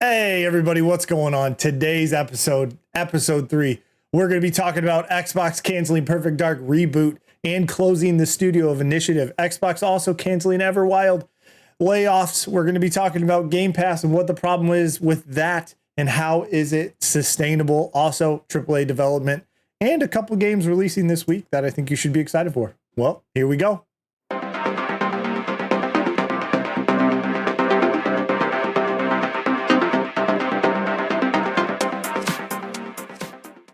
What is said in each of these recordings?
Hey everybody, what's going on? Today's episode 3, we're going to be talking about Xbox canceling Perfect Dark Reboot and closing the studio of Initiative. Xbox also canceling Everwild. Layoffs. We're going to be talking about Game Pass and what the problem is with that and how is it sustainable. Also, AAA development and a couple games releasing this week that I think you should be excited for. Well, here we go.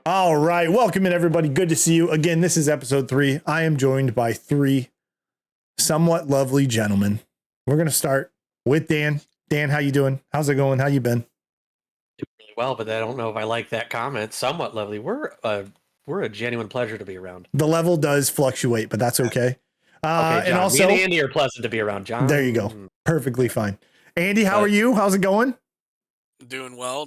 All right, welcome in everybody. Good to see you again. This is episode 3. I am joined by 3 somewhat lovely gentlemen. We're going to start with Dan. Dan, how you doing? How's it going? How you been? Doing really well, but I don't know if I like that comment. Somewhat lovely. We're a genuine pleasure to be around. The level does fluctuate, but that's okay. Okay, John, and also, me and Andy are pleasant to be around, John. There you go. Perfectly fine. Andy, how are you? How's it going? Doing well.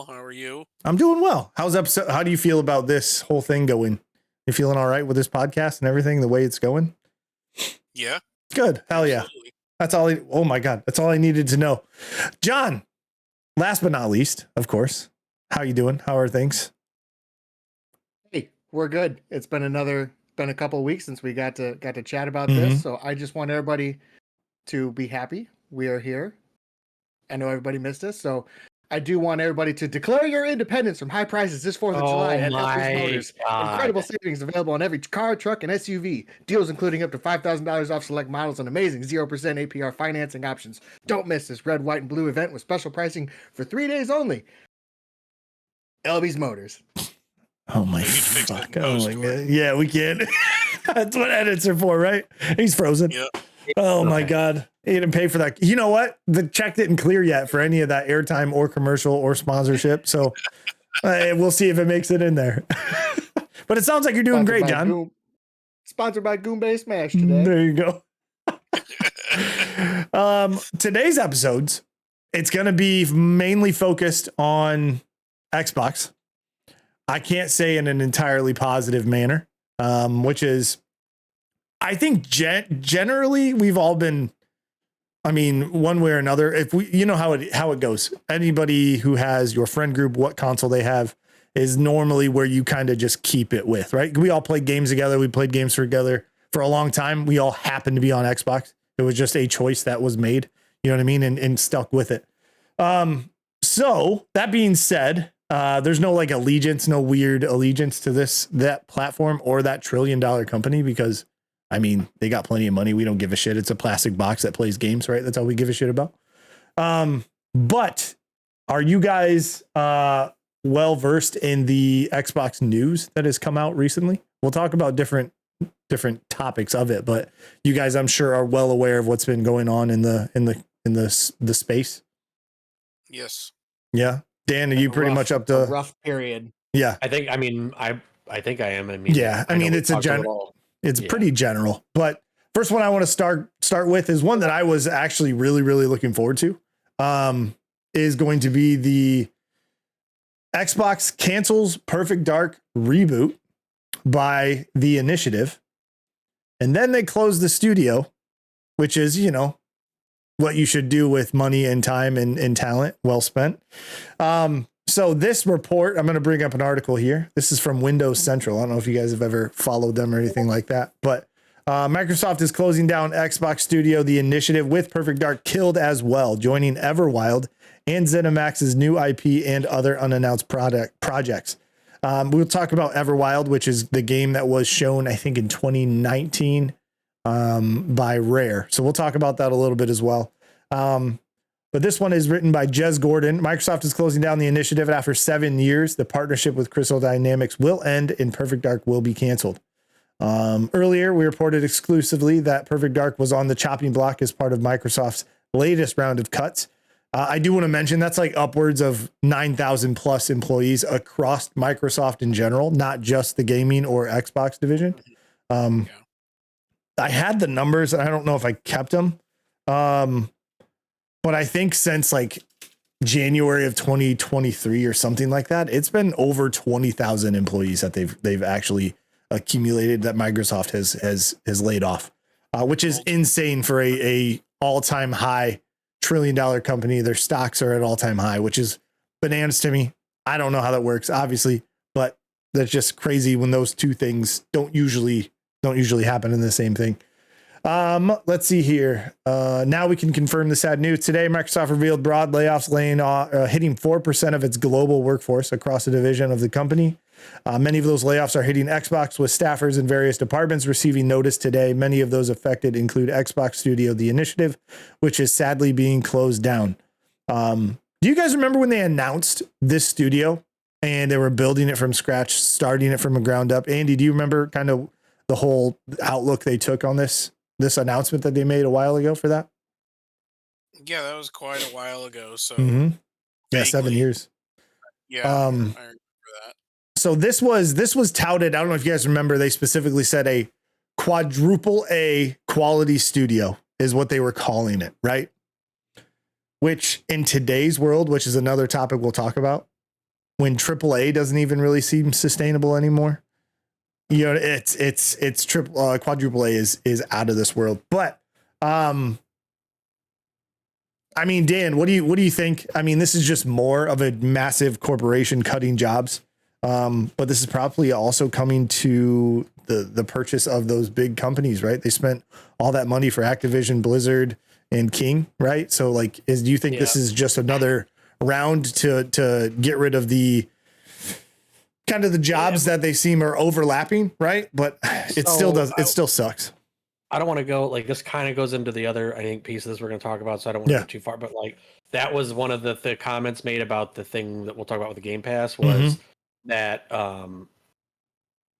How are you? I'm doing well. How do you feel about this whole thing going? You feeling all right with this podcast and everything, the way it's going? Yeah. Good. Hell yeah. Absolutely. That's all. Oh my God. That's all I needed to know. John, last but not least, of course. How you doing? How are things? Hey, we're good. It's been a couple of weeks since we got to chat about this. So I just want everybody to be happy. We are here. I know everybody missed us, so I do want everybody to declare your independence from high prices this 4th of July at LP's Motors. Incredible savings available on every car, truck, and SUV. Deals including up to $5,000 off select models and amazing 0% APR financing options. Don't miss this red, white, and blue event with special pricing for 3 days only. LB's Motors. Oh my fuck. Oh my God. Yeah, we can. That's what edits are for, right? He's frozen. Yep. Oh my God. He didn't pay for that. You know what? The check didn't clear yet for any of that airtime or commercial or sponsorship. So we'll see if it makes it in there. But it sounds like you're doing great, John. Sponsored by Goombay Smash today. There you go. Today's episodes, it's going to be mainly focused on Xbox. I can't say in an entirely positive manner, which is, I think generally we've all been, I mean, one way or another, if we, you know how it goes. Anybody who has your friend group, what console they have is normally where you kind of just keep it with, right? We all played games together. We played games together for a long time. We all happened to be on Xbox. It was just a choice that was made, you know what I mean? And stuck with it. So that being said, there's no like allegiance, no weird allegiance to that platform or that $1 trillion company, because I mean, they got plenty of money. We don't give a shit. It's a plastic box that plays games, right? That's all we give a shit about. But are you guys well versed in the Xbox news that has come out recently? We'll talk about different topics of it, but you guys, I'm sure, are well aware of what's been going on in the space. Yes. Yeah. Dan, are you pretty much up to rough period? Yeah. I think I am. I mean, yeah. I mean, it's a general. It's pretty general, but first one I want to start with is one that I was actually really, really looking forward to. Is going to be the Xbox cancels Perfect Dark Reboot by the Initiative. And then they close the studio, which is, you know, what you should do with money and time and talent well spent. So this report, I'm going to bring up an article here. This is from Windows Central. I don't know if you guys have ever followed them or anything like that, but Microsoft is closing down Xbox Studio, the Initiative, with Perfect Dark killed as well, joining Everwild and ZeniMax's new IP and other unannounced projects. We'll talk about Everwild, which is the game that was shown, I think, in 2019 by Rare. So we'll talk about that a little bit as well. But this one is written by Jez Gordon. Microsoft is closing down the Initiative after 7 years. The partnership with Crystal Dynamics will end and Perfect Dark will be canceled. Earlier, we reported exclusively that Perfect Dark was on the chopping block as part of Microsoft's latest round of cuts. I do want to mention that's like upwards of 9,000 plus employees across Microsoft in general, not just the gaming or Xbox division. I had the numbers. I don't know if I kept them. But I think since like January of 2023 or something like that, it's been over 20,000 employees that they've actually accumulated that Microsoft has laid off, which is insane for a all-time high trillion company. Their stocks are at all-time high, which is bananas to me. I don't know how that works, obviously, but that's just crazy when those two things don't usually happen in the same thing. Let's see here. Now we can confirm the sad news. Today, Microsoft revealed broad layoffs hitting 4% of its global workforce across a division of the company. Many of those layoffs are hitting Xbox, with staffers in various departments receiving notice today. Many of those affected include Xbox Studio The Initiative, which is sadly being closed down. Do you guys remember when they announced this studio and they were building it from scratch, starting it from the ground up? Andy, do you remember kind of the whole outlook they took on this announcement that they made a while ago for that? Yeah, that was quite a while ago. So yeah, 7 years. Yeah, I remember that. So this was touted. I don't know if you guys remember. They specifically said a quadruple A quality studio is what they were calling it, right? Which in today's world, which is another topic we'll talk about, when triple A doesn't even really seem sustainable anymore. You know, it's triple quadruple A is out of this world. But I mean, Dan, what do you think? I mean, this is just more of a massive corporation cutting jobs. But this is probably also coming to the purchase of those big companies, right? They spent all that money for Activision, Blizzard, and King, right? So like, do you think this is just another round to get rid of the kind of the jobs that they seem are overlapping, right? But it still sucks. I don't want to go like this. Kind of goes into the other, I think, piece of this we're going to talk about. So I don't want to go too far. But like that was one of the comments made about the thing that we'll talk about with the Game Pass was that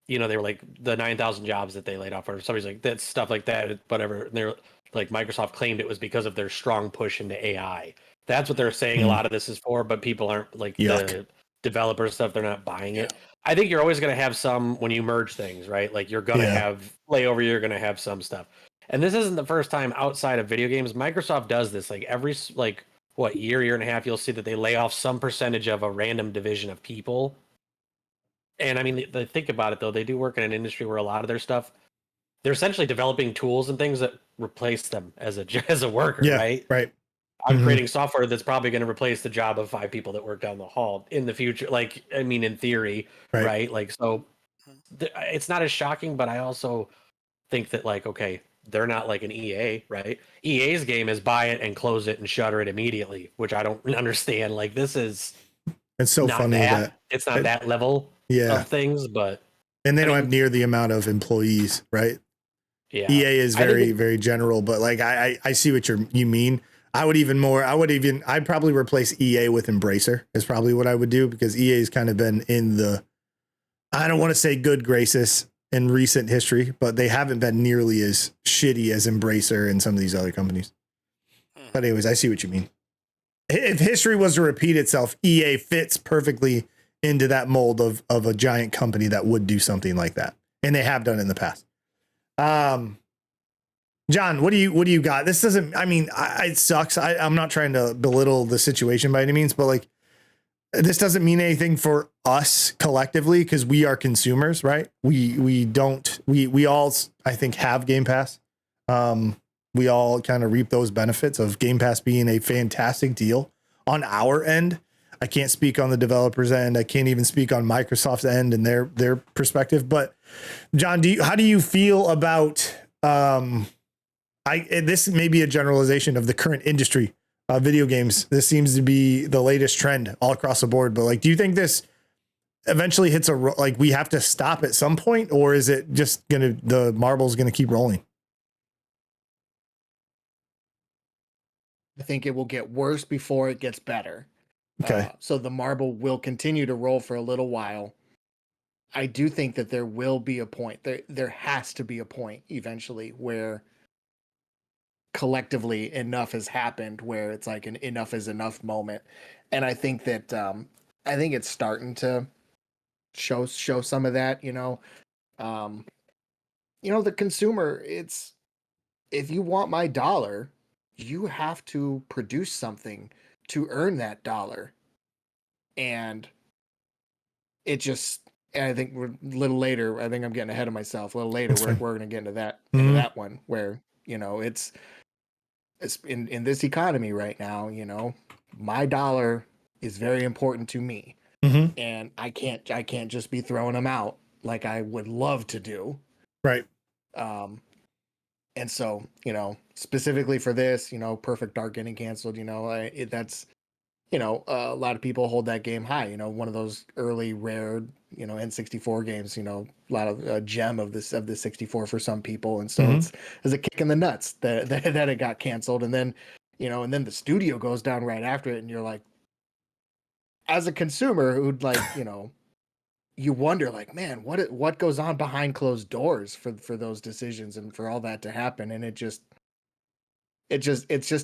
you know, they were like the 9,000 jobs that they laid off, or somebody's like that stuff like that, whatever. And they're like Microsoft claimed it was because of their strong push into AI. That's what they're saying. A lot of this is for, but people aren't like the developer stuff. They're not buying it. I think you're always going to have some when you merge things, right? Like you're going to have layover, you're going to have some stuff. And this isn't the first time outside of video games. Microsoft does this like every, like what, year and a half, you'll see that they lay off some percentage of a random division of people. And I mean, they think about it though, they do work in an industry where a lot of their stuff, they're essentially developing tools and things that replace them as a worker, right? Right. I'm creating software that's probably going to replace the job of 5 people that work down the hall in the future. Like, I mean, in theory, right? Like, so it's not as shocking, but I also think that like, okay, they're not like an EA, right? EA's game is buy it and close it and shutter it immediately, which I don't understand. Like, this is it's so funny that it's not that level of things, but and they don't have near the amount of employees, right? Yeah, EA is very general, but like I see what you mean. I'd probably replace EA with Embracer is probably what I would do, because EA's kind of been in the, I don't want to say good graces in recent history, but they haven't been nearly as shitty as Embracer and some of these other companies. But anyways, I see what you mean. If history was to repeat itself, EA fits perfectly into that mold of a giant company that would do something like that. And they have done it in the past. John, what do you got? This doesn't, I mean, it sucks. I'm not trying to belittle the situation by any means, but like, this doesn't mean anything for us collectively, because we are consumers, right? We all, I think, have Game Pass. We all kind of reap those benefits of Game Pass being a fantastic deal on our end. I can't speak on the developer's end. I can't even speak on Microsoft's end and their perspective. But John, how do you feel about this may be a generalization of the current industry, video games. This seems to be the latest trend all across the board. But like, do you think this eventually hits like we have to stop at some point, or is it just the marble's gonna keep rolling? I think it will get worse before it gets better. Okay. So the marble will continue to roll for a little while. I do think that there will be a point. There has to be a point eventually where collectively enough has happened, where it's like an enough is enough moment. And I think that I think it's starting to show some of that, the consumer, it's, if you want my dollar, you have to produce something to earn that dollar. And it just, I think we're a little later, I think I'm getting ahead of myself. A little later, we're going to get into that one where, it's, in this economy right now, you know, my dollar is very important to me, and I can't just be throwing them out like I would love to do. Right. And so, you know, specifically for this, you know, Perfect Dark getting canceled, you know, that's, you know, a lot of people hold that game high, you know, one of those early rare, you know, N64 games, you know, a lot of gem of the 64 for some people. And so it's a kick in the nuts that it got canceled. And then, you know, and then the studio goes down right after it. And you're like, as a consumer who'd like, you know, you wonder like, man, what goes on behind closed doors for those decisions and for all that to happen. And it's just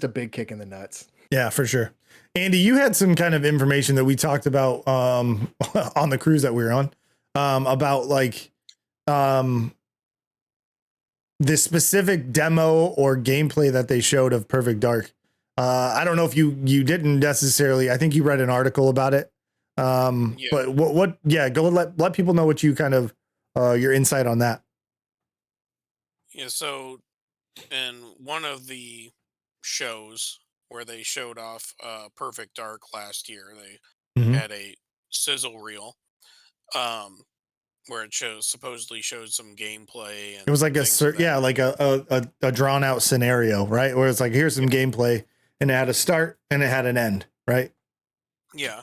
a big kick in the nuts. Yeah, for sure. Andy, you had some kind of information that we talked about on the cruise that we were on about like this specific demo or gameplay that they showed of Perfect Dark. I don't know if you didn't necessarily. I think you read an article about it. But what? Yeah, go let people know what you kind of your insight on that. Yeah, so in one of the shows where they showed off Perfect Dark last year, they had a sizzle reel where it supposedly showed some gameplay, and it was like a drawn out scenario, right? Where it's like, here's some gameplay, and it had a start and it had an end, right? Yeah.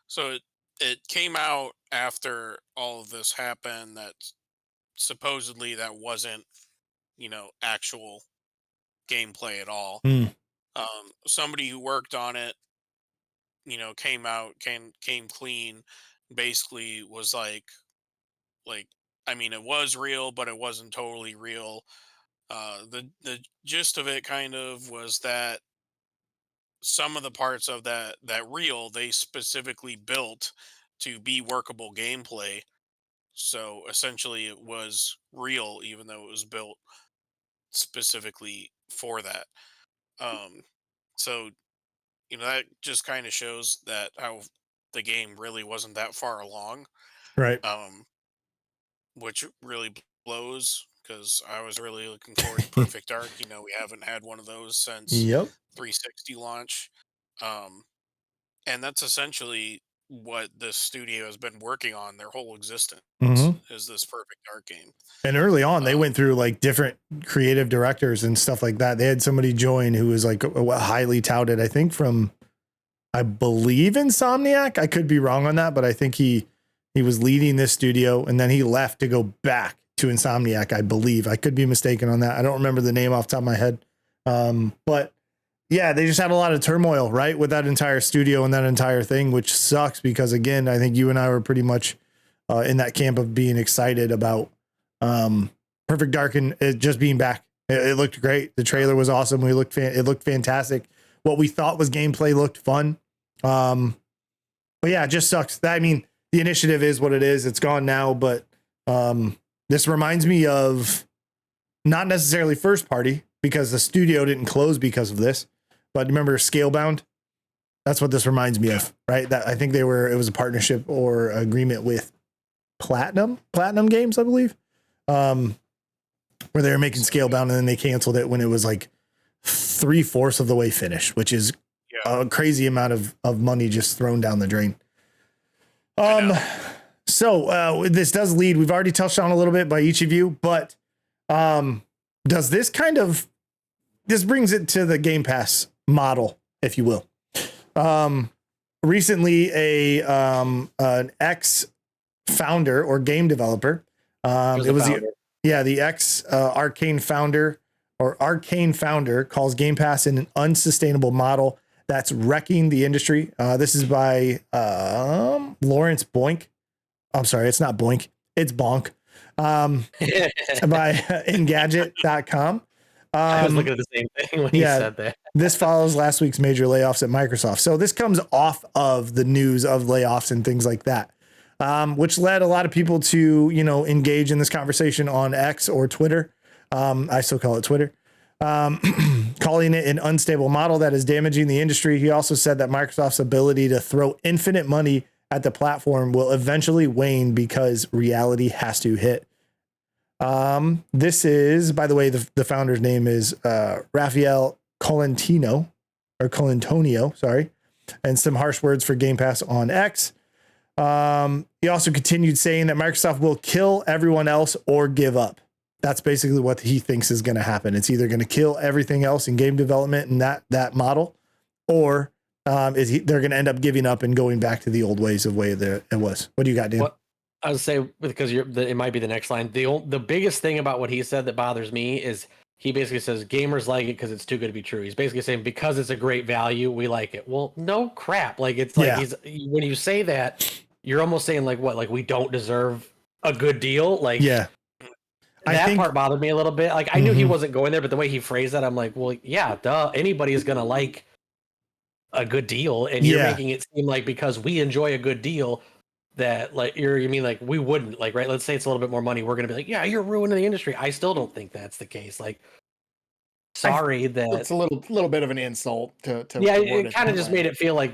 So it came out after all of this happened that supposedly that wasn't, you know, actual gameplay at all. Somebody who worked on it, you know, came clean, basically was like I mean, it was real, but it wasn't totally real. The gist of it kind of was that some of the parts of that reel they specifically built to be workable gameplay. So essentially, it was real, even though it was built specifically for that. Um, so you know that just kind of shows that how the game really wasn't that far along. Right. Which really blows because I was really looking forward to Perfect Dark. You know, we haven't had one of those since Yep. 360 launch. And that's essentially what this studio has been working on their whole existence is this Perfect Dark game. And early on, they went through like different creative directors and stuff like that. They had somebody join who was like highly touted, I think from, I believe Insomniac. I could be wrong on that, but I think he was leading this studio and then he left to go back to Insomniac. I believe. I could be mistaken on that. I don't remember the name off the top of my head. But yeah, they just had a lot of turmoil, right? With that entire studio and that entire thing, which sucks because again, I think you and I were pretty much in that camp of being excited about Perfect Dark and it just being back. It looked great. The trailer was awesome. It looked fantastic. What we thought was gameplay looked fun. But yeah, it just sucks. I mean, the initiative is what it is. It's gone now, but this reminds me of not necessarily first party because the studio didn't close because of this. But remember Scalebound? That's what this reminds me of, right? That I think it was a partnership or agreement with Platinum Games, I believe, where they were making Scalebound and then they canceled it when it was like 3/4 of the way finished, which is a crazy amount of money just thrown down the drain. So this does lead, we've already touched on a little bit by each of you, but does this this brings it to the Game Pass model, if you will. Recently an ex founder or game developer, the ex Arcane founder calls Game Pass an unsustainable model that's wrecking the industry. This is by Lawrence Boink. I'm sorry, it's not Boink, it's Bonk. By Engadget.com. I was looking at the same thing when you said that. This follows last week's major layoffs at Microsoft. So this comes off of the news of layoffs and things like that, which led a lot of people to, engage in this conversation on X or Twitter. I still call it Twitter. Calling it an unstable model that is damaging the industry. He also said that Microsoft's ability to throw infinite money at the platform will eventually wane because reality has to hit. This is, by the way, the founder's name is Raphael Colantonio, sorry, and some harsh words for Game Pass on X. He also continued saying that Microsoft will kill everyone else or give up. That's basically what he thinks is going to happen. It's either going to kill everything else in game development and that model, or they're going to end up giving up and going back to the old ways of way that it was. What do you got, Dan? What I would say, because it might be the next line. The biggest thing about what he said that bothers me is he basically says gamers like it because it's too good to be true. He's basically saying because it's a great value, we like it. Well, no crap. Like it's like when you say that, you're almost saying like what? Like we don't deserve a good deal. Like that part bothered me a little bit. Like I knew he wasn't going there, but the way he phrased that, I'm like, well, yeah, duh. Anybody is gonna like a good deal, and you're making it seem like because we enjoy a good deal that like you mean like we wouldn't like, right? Let's say it's a little bit more money. We're gonna be like, yeah, you're ruining the industry. I still don't think that's the case. Like, sorry that it's a little bit of an insult to yeah. It kind of just made it feel like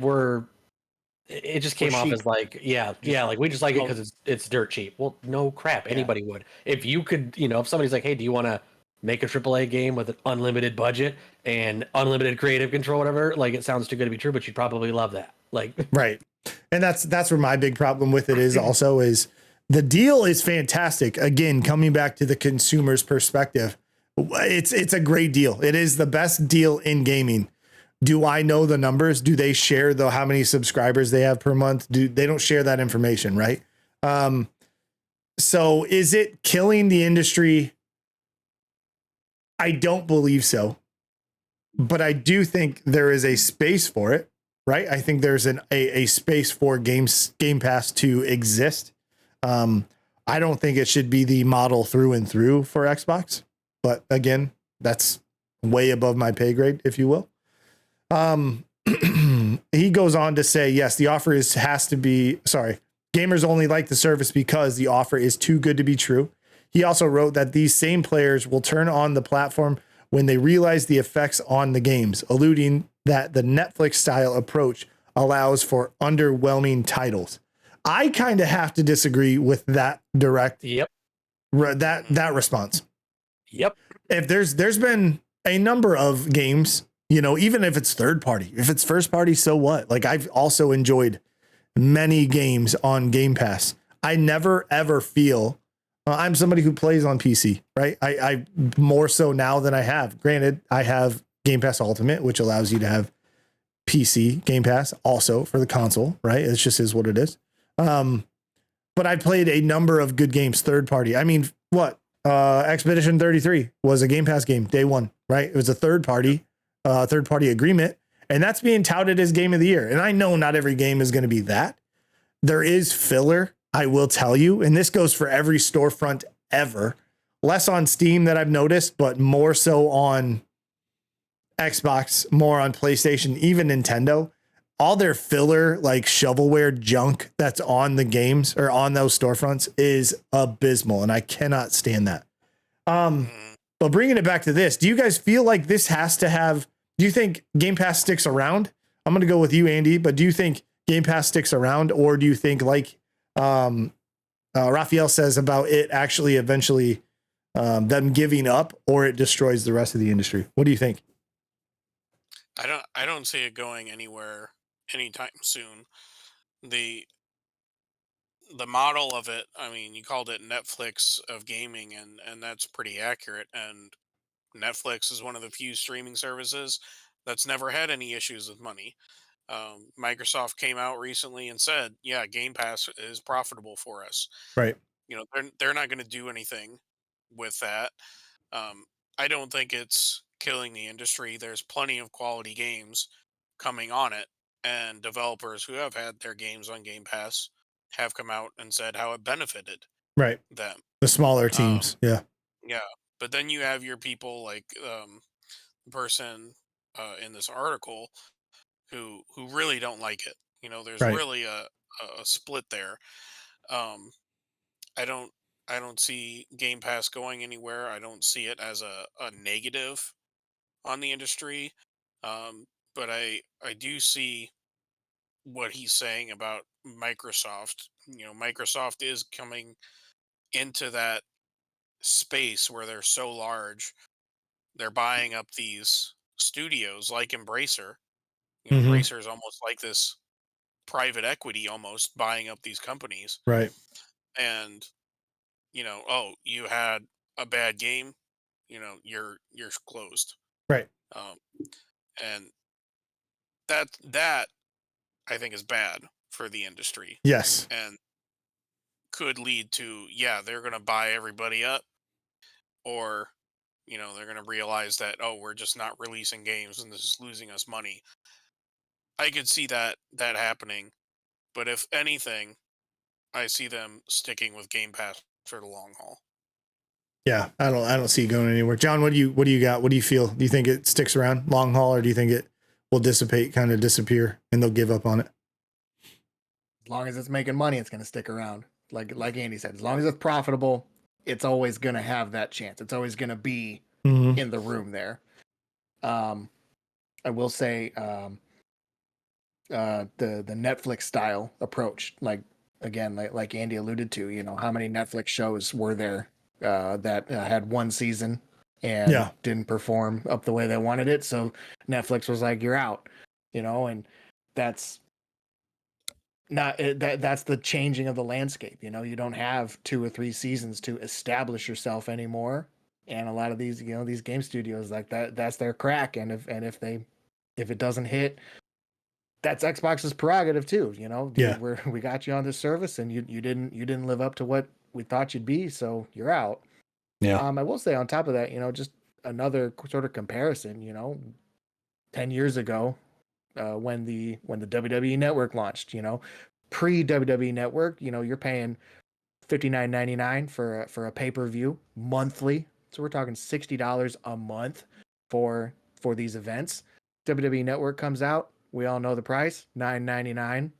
it just came off as like like we just like it because it's dirt cheap. Well, no crap. Anybody would. If you could, if somebody's like, hey, do you want to make a AAA game with an unlimited budget and unlimited creative control, whatever, like it sounds too good to be true, but you'd probably love that. Like right. And that's where my big problem with it is also is the deal is fantastic. Again, coming back to the consumer's perspective, it's a great deal. It is the best deal in gaming. Do I know the numbers? Do they share how many subscribers they have per month? They don't share that information, right? So is it killing the industry? I don't believe so, but I do think there is a space for it, right? I think there's a space for Game Pass to exist. I don't think it should be the model through and through for Xbox, but again, that's way above my pay grade, if you will. He goes on to say, yes, the offer gamers only like the service because the offer is too good to be true. He also wrote that these same players will turn on the platform when they realize the effects on the games, alluding that the Netflix style approach allows for underwhelming titles. I kind of have to disagree with that direct. Yep. That response. Yep. If there's been a number of games, even if it's third party, if it's first party, so what? Like I've also enjoyed many games on Game Pass. I never ever feel I'm somebody who plays on PC, right? I more so now than I have. Granted, I have Game Pass Ultimate, which allows you to have PC Game Pass also for the console, right? It just is what it is. But I played a number of good games, third party. I mean, Expedition 33 was a Game Pass game day one, right? It was a third party agreement, and that's being touted as game of the year. And I know not every game is going to be that. There is filler, I will tell you, and this goes for every storefront ever. Less on Steam that I've noticed, but more so on Xbox, more on PlayStation, even Nintendo. All their filler, like shovelware junk that's on the games or on those storefronts is abysmal, and I cannot stand that. But bringing it back to this, do you guys feel like this has to have, do you think Game Pass sticks around? I'm going to go with you, Andy, but do you think Game Pass sticks around, or do you think like Raphael says about it actually eventually them giving up, or it destroys the rest of the industry? What do you think? I don't see it going anywhere anytime soon. The model of it, I mean, you called it Netflix of gaming, and that's pretty accurate. And Netflix is one of the few streaming services that's never had any issues with money. Microsoft came out recently and said, "Yeah, Game Pass is profitable for us." Right. They're not going to do anything with that. Um, I don't think it's killing the industry. There's plenty of quality games coming on it, and developers who have had their games on Game Pass have come out and said how it benefited Right. them. The smaller teams. Yeah. But then you have your people like the person in this article who really don't like it. There's Right. really a split there. Um, I don't see Game Pass going anywhere. I don't see it as a negative on the industry. But I do see what he's saying about Microsoft. Microsoft is coming into that space where they're so large. They're buying up these studios like Embracer. Mm-hmm. Embracer is almost like this private equity, almost buying up these companies. Right. And oh, you had a bad game, you're closed. Right. Um, and that I think is bad for the industry, Yes. and could lead to, they're going to buy everybody up, or they're going to realize that, oh, we're just not releasing games and this is losing us money. I could see that happening, but if anything, I see them sticking with Game Pass for the long haul. Yeah, I don't see it going anywhere. John, what do you got? What do you feel? Do you think it sticks around long haul, or do you think it will dissipate, kind of disappear, and they'll give up on it? As long as it's making money, it's going to stick around. Like Andy said, as long as it's profitable, it's always going to have that chance. It's always going to be in the room there. I will say the Netflix style approach, like Andy alluded to, how many Netflix shows were there that had one season and didn't perform up the way they wanted it, so Netflix was like, you're out, and that's not that's the changing of the landscape. You don't have 2 or 3 seasons to establish yourself anymore, and a lot of these these game studios, like that's their crack, and if it doesn't hit, that's Xbox's prerogative too. We got you on this service, and you didn't live up to what we thought you'd be, so you're out. I will say on top of that, just another sort of comparison, 10 years ago, when the WWE Network launched, pre WWE Network, you're paying $59.99 for a pay-per-view monthly. So we're talking $60 a month for these events. WWE Network comes out, we all know the price, $9.99.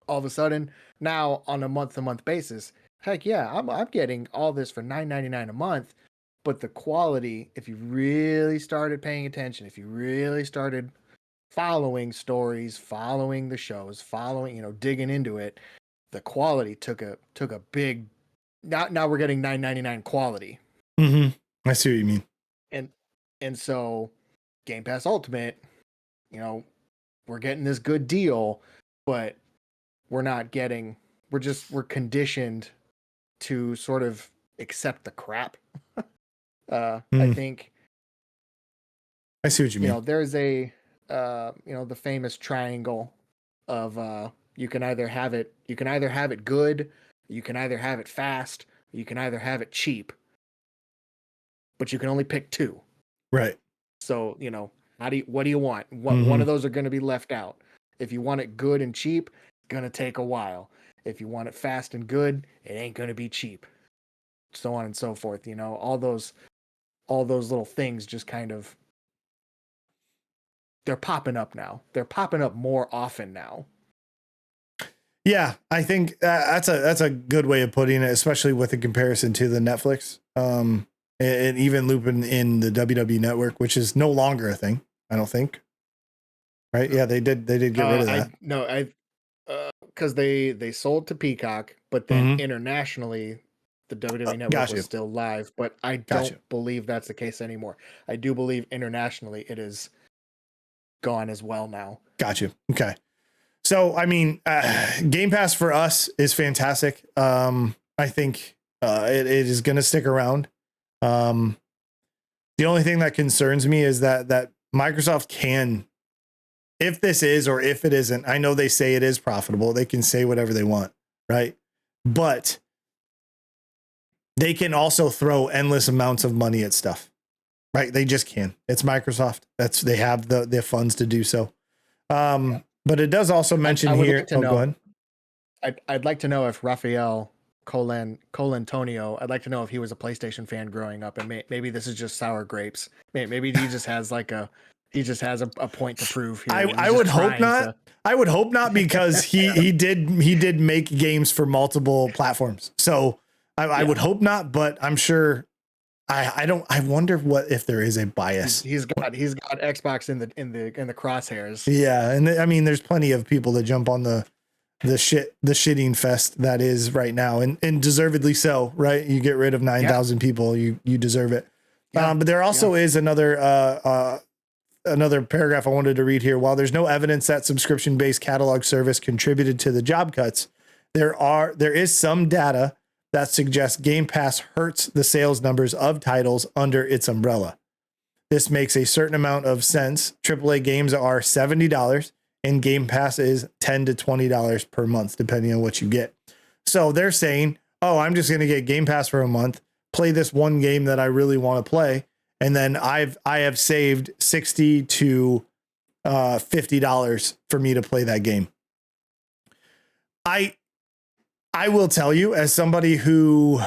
All of a sudden, now on a month-to-month basis, heck yeah, I'm getting all this for $9.99 a month. But the quality, if you really started paying attention, if you really started following stories, following the shows, digging into it, the quality took a big. Now we're getting $9.99 quality. Mm-hmm. I see what you mean. And so Game Pass Ultimate, we're getting this good deal, but we're not getting. We're conditioned to sort of accept the crap. I think. I see what you mean. There's a the famous triangle of you can either have it good, you can either have it fast, you can either have it cheap, but you can only pick 2. Right. So what do you want? One of those are going to be left out. If you want it good and cheap, it's going to take a while. If you want it fast and good, it ain't going to be cheap. So on and so forth. All those little things just kind of, they're popping up now. They're popping up more often now. Yeah, I think that's a good way of putting it, especially with the comparison to the Netflix, and even looping in the WWE Network, which is no longer a thing, I don't think. Right? Yeah, they did get rid of that. Because they sold to Peacock, but then internationally, the WWE Network was still live. But I don't believe that's the case anymore. I do believe internationally it is gone as well now. Got you. Okay. So, I mean, Game Pass for us is fantastic. I think it is going to stick around. The only thing that concerns me is that Microsoft can, if this is or if it isn't, I know they say it is profitable. They can say whatever they want, right? But they can also throw endless amounts of money at stuff, right? They just can. It's Microsoft. They have the funds to do so. But it does also mention here. Go ahead. I'd like to know if Raphael Colantonio, I'd like to know if he was a PlayStation fan growing up, and maybe this is just sour grapes. Maybe he just has a point to prove here. I would hope not. I would hope not, because he did make games for multiple platforms. So I would hope not, but I'm sure. I wonder if there is a bias. He's got Xbox in the crosshairs. Yeah, and I mean, there's plenty of people that jump on the shitting fest that is right now, and deservedly so, right? You get rid of 9,000 people, you deserve it. But there also is another another paragraph I wanted to read here. While there's no evidence that subscription-based catalog service contributed to the job cuts, there is some data that suggests Game Pass hurts the sales numbers of titles under its umbrella. This makes a certain amount of sense. AAA games are $70 and Game Pass is $10 to $20 per month, depending on what you get. So they're saying, oh, I'm just going to get Game Pass for a month, play this one game that I really want to play. And then I have saved $60 to $50 for me to play that game. I will tell you, as somebody who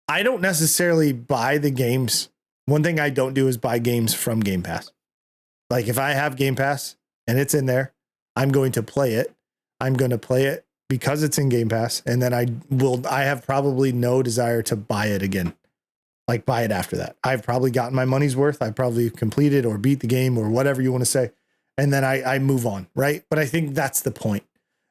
I don't necessarily buy the games. One thing I don't do is buy games from Game Pass. Like if I have Game Pass and it's in there, I'm going to play it. I'm going to play it because it's in Game Pass. And then I have probably no desire to buy it again. Like buy it after that. I've probably gotten my money's worth. I've probably completed or beat the game or whatever you want to say. And then I move on. Right. But I think that's the point.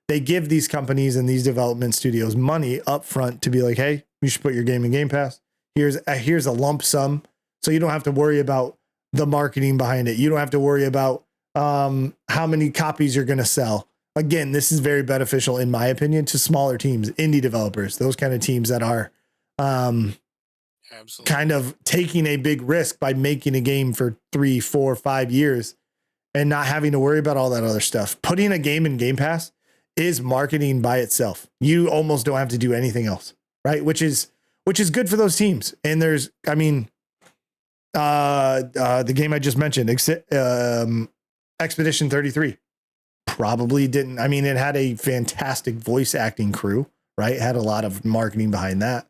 They give these companies and these development studios money up front to be like, hey, you should put your game in Game Pass. Here's a lump sum. So you don't have to worry about the marketing behind it. You don't have to worry about how many copies you're going to sell. Again, this is very beneficial, in my opinion, to smaller teams, indie developers, those kind of teams that are Absolutely. kind of taking a big risk by making a game for 3, 4, 5 years and not having to worry about all that other stuff. Putting a game in Game Pass is marketing by itself. You almost don't have to do anything else, right? Which is good for those teams. And there's, I mean, the game I just mentioned, Expedition 33, probably didn't. I mean, it had a fantastic voice acting crew, right? It had a lot of marketing behind that.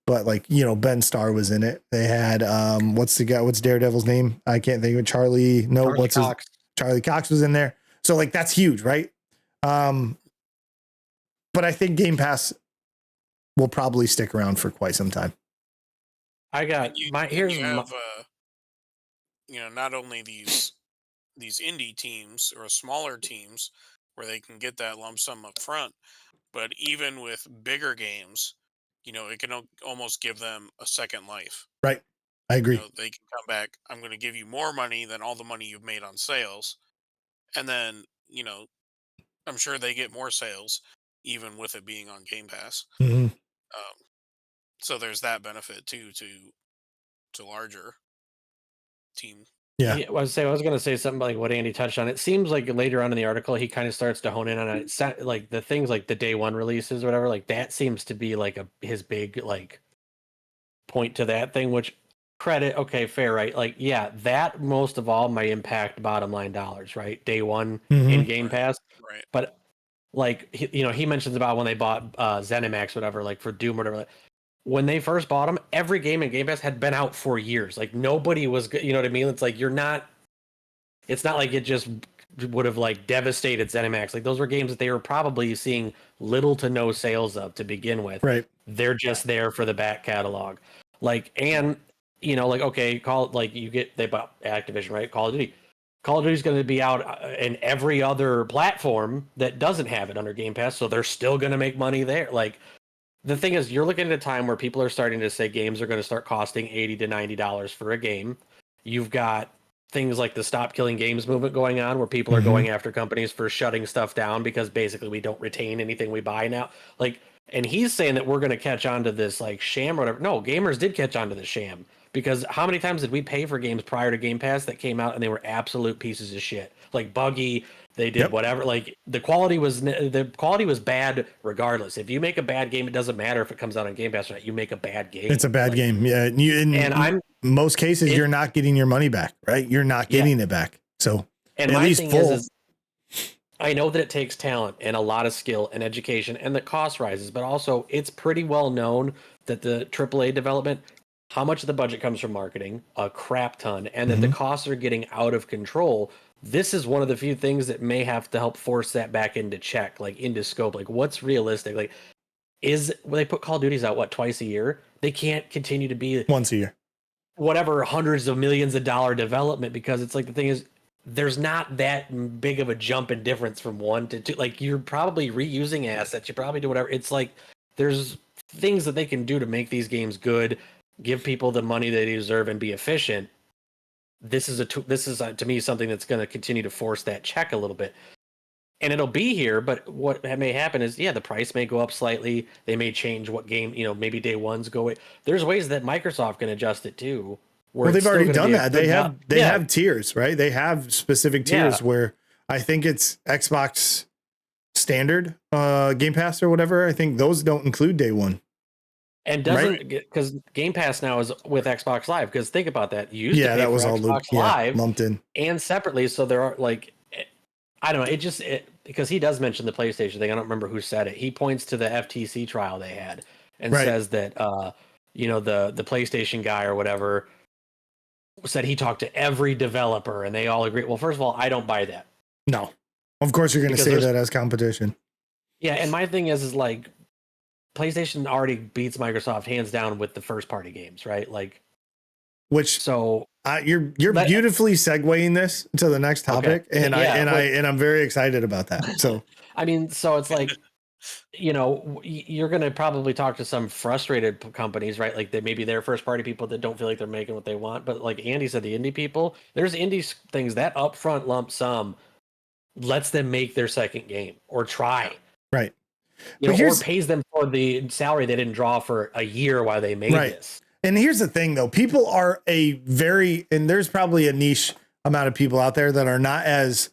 But like, you know, Ben Starr was in it. They had what's Daredevil's name? I can't think of it. Charlie Cox was in there. So like that's huge, right? But I think Game Pass will probably stick around for quite some time. I got you my here's have not only these indie teams or smaller teams where they can get that lump sum up front, but even with bigger games, it can almost give them a second life. Right. I agree. They can come back. I'm going to give you more money than all the money you've made on sales. And then, I'm sure they get more sales even with it being on Game Pass. Mm-hmm. So there's that benefit too to larger team. Yeah. I was going to say something like what Andy touched on. It seems like later on in the article, he kind of starts to hone in on it. Like the things like the day one releases or whatever, like that seems to be like his big like point to that thing, which credit. Okay, fair. Right. Like, yeah, that most of all might impact bottom line dollars, right? Day one in Game Pass. Right. But like, he mentions about when they bought ZeniMax, whatever, like for Doom, whatever. When they first bought them, every game in Game Pass had been out for years. Like nobody was, you know what I mean? It's like it's not like it just would have like devastated ZeniMax. Like those were games that they were probably seeing little to no sales of to begin with. Right. They're just there for the back catalog. Like, and like, okay, they bought Activision, right? Call of Duty. Call of Duty is going to be out in every other platform that doesn't have it under Game Pass. So they're still going to make money there. Like, the thing is, you're looking at a time where people are starting to say games are going to start costing $80 to $90 for a game. You've got things like the Stop Killing Games movement going on, where people are going after companies for shutting stuff down because basically we don't retain anything we buy now. Like, and he's saying that we're going to catch on to this like sham or whatever. No, gamers did catch on to the sham, because how many times did we pay for games prior to Game Pass that came out and they were absolute pieces of shit, like buggy? They did whatever. Like the quality was bad regardless. If you make a bad game, it doesn't matter if it comes out on Game Pass or not. You make a bad game. It's a bad game. Yeah. In most cases, you're not getting your money back, right? You're not getting it back. So and at my least thing full. is I know that it takes talent and a lot of skill and education, and the cost rises, but also it's pretty well known that the AAA development, how much of the budget comes from marketing, a crap ton, and that the costs are getting out of control. This is one of the few things that may have to help force that back into check, like into scope. Like what's realistic? Like when they put Call of Duties out, twice a year? They can't continue to be once a year, whatever, hundreds of millions of dollar development, because it's like the thing is, there's not that big of a jump in difference from 1 to 2. Like you're probably reusing assets. You probably do whatever. It's like there's things that they can do to make these games good, give people the money they deserve, and be efficient. this is to me something that's going to continue to force that check a little bit. And it'll be here, but what may happen is, the price may go up slightly. They may change what game, maybe day ones go away. There's ways that Microsoft can adjust it too. Well, they've already done that. They have tiers, right? They have specific tiers where I think it's Xbox standard Game Pass or whatever. I think those don't include day one. And doesn't, because Game Pass now is with Xbox Live. Because think about that, you used to pay that was for all Xbox Live lumped in and separately. So there are I don't know. Because he does mention the PlayStation thing. I don't remember who said it. He points to the FTC trial they had and says that the PlayStation guy or whatever said he talked to every developer and they all agree. Well, first of all, I don't buy that. No, of course you're going to say that as competition. Yeah, and my thing is like PlayStation already beats Microsoft hands down with the first party games, right? Like, you're beautifully segueing this to the next topic, and I'm very excited about that. So I mean, so it's like, you're going to probably talk to some frustrated companies, right? Like maybe they're first party people that don't feel like they're making what they want. But like Andy said, the indie people, there's indie things that upfront lump sum lets them make their second game or try. Right. Or pays them for the salary they didn't draw for a year while they made this. And here's the thing, though. People are and there's probably a niche amount of people out there that are not as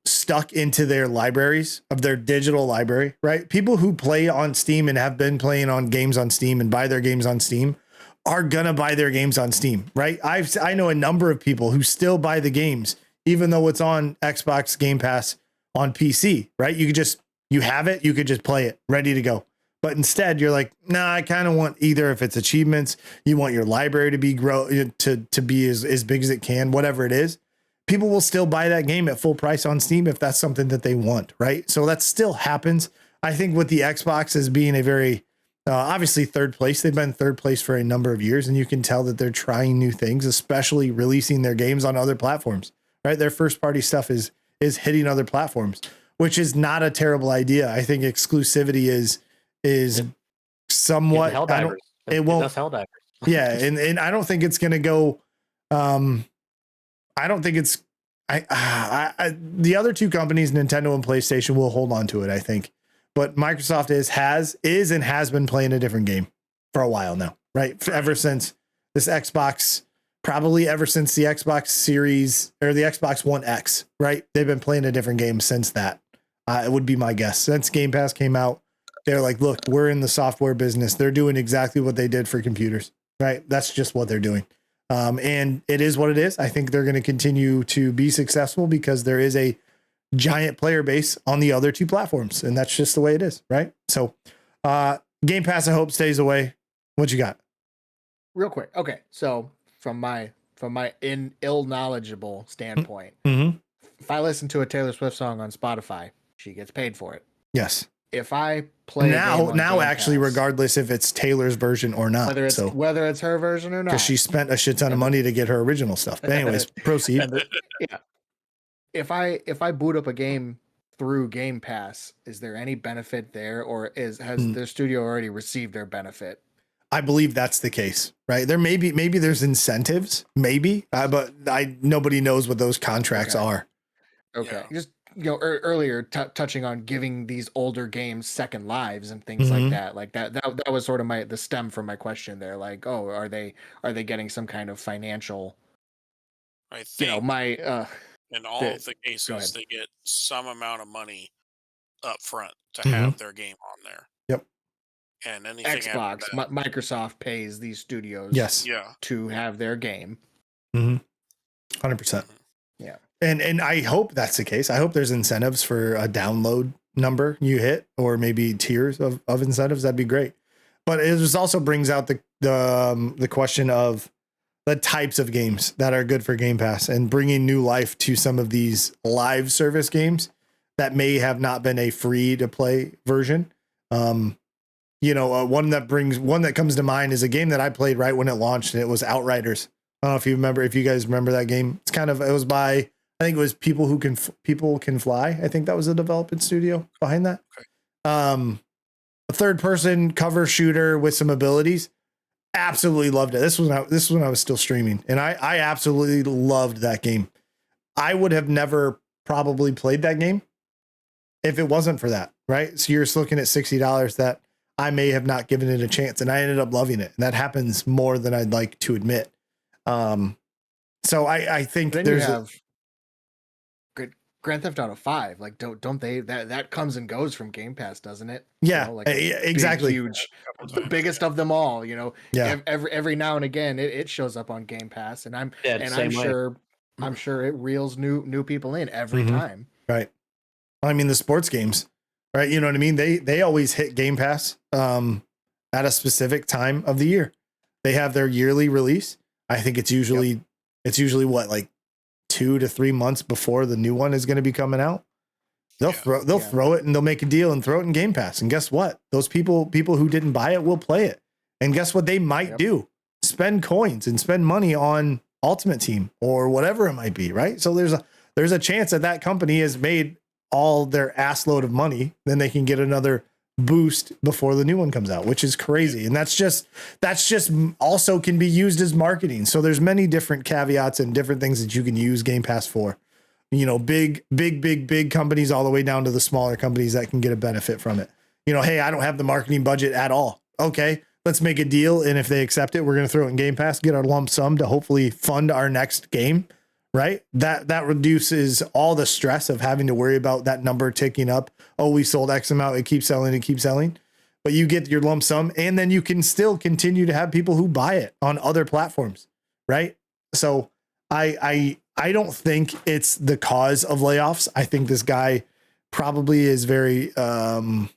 stuck into their libraries of their digital library, right? People who play on Steam and have been playing on games on Steam and buy their games on Steam are going to buy their games on Steam, right? I know a number of people who still buy the games, even though it's on Xbox Game Pass on PC, right? You have it, you could just play it, ready to go. But instead, you're like, nah, I kind of want either if it's achievements, you want your library to be to be as big as it can, whatever it is. People will still buy that game at full price on Steam if that's something that they want, right? So that still happens. I think with the Xbox as being a very obviously third place, they've been third place for a number of years, and you can tell that they're trying new things, especially releasing their games on other platforms, right? Their first party stuff is hitting other platforms, which is not a terrible idea. I think exclusivity is somewhat it won't Helldivers. Yeah, and I don't think it's going to go I don't think it's the other two companies, Nintendo and PlayStation, will hold on to it, I think. But Microsoft has been playing a different game for a while now, right? Ever since this Xbox, probably ever since the Xbox Series or the Xbox One X, right? They've been playing a different game since that. It would be my guess. Since Game Pass came out, they're like, look, we're in the software business. They're doing exactly what they did for computers, right? That's just what they're doing. And it is what it is. I think they're going to continue to be successful because there is a giant player base on the other two platforms, and that's just the way it is, right? So Game Pass, I hope, stays away. What you got? Real quick. Okay. So from my ill knowledgeable standpoint, if I listen to a Taylor Swift song on Spotify, she gets paid for it. Yes. If I play now actually, regardless if it's Taylor's version or not, whether it's her version or not, because she spent a shit ton of money to get her original stuff. But anyways, proceed. If I boot up a game through Game Pass, is there any benefit there, or has the studio already received their benefit? I believe that's the case, right? There maybe there's incentives, but nobody knows what those contracts are. Okay, just earlier touching on giving these older games second lives and things like that. Like that was sort of the stem from my question there. Like, oh, are they getting some kind of financial? I think in all of the cases they get some amount of money up front to have their game on there. Yep. And anything Xbox, Microsoft pays these studios to have their game. 100%. Yeah. And I hope that's the case. I hope there's incentives for a download number you hit, or maybe tiers of incentives. That'd be great. But it just also brings out the question of the types of games that are good for Game Pass and bringing new life to some of these live service games that may have not been a free to play version. One that comes to mind is a game that I played right when it launched, and it was Outriders. I don't know if you guys remember that game. It was by, I think it was People Can Fly. I think that was the development studio behind that. Okay. A third person cover shooter with some abilities. absolutely loved it. This was when I was still streaming, and I absolutely loved that game. I would have never probably played that game if it wasn't for that, right? So you're just looking at $60 that I may have not given it a chance, and I ended up loving it. And that happens more than I'd like to admit. So I think there's Grand Theft Auto 5, like don't they that comes and goes from Game Pass, doesn't it? Yeah, like exactly. Huge, the biggest of them all. Yeah. Every now and again it shows up on Game Pass, and I'm sure it reels new people in every time. Right. I mean, the sports games, right? You know what I mean? They always hit Game Pass at a specific time of the year. They have their yearly release. I think it's usually what, like 2 to 3 months before the new one is going to be coming out. They'll throw it and they'll make a deal and throw it in Game Pass. And guess what? Those people who didn't buy it will play it. And guess what they might do? Spend coins and spend money on Ultimate Team or whatever it might be, right? So there's a chance that company has made all their ass load of money, then they can get another boost before the new one comes out, which is crazy. And that's just also can be used as marketing. So there's many different caveats and different things that you can use Game Pass for. Big companies all the way down to the smaller companies that can get a benefit from it. Hey, I don't have the marketing budget at all. Okay, let's make a deal. And if they accept it, we're going to throw it in Game Pass, get our lump sum to hopefully fund our next game. Right. That reduces all the stress of having to worry about that number ticking up. Oh, we sold X amount. It keeps selling. But you get your lump sum, and then you can still continue to have people who buy it on other platforms. Right. So I don't think it's the cause of layoffs. I think this guy probably is very, I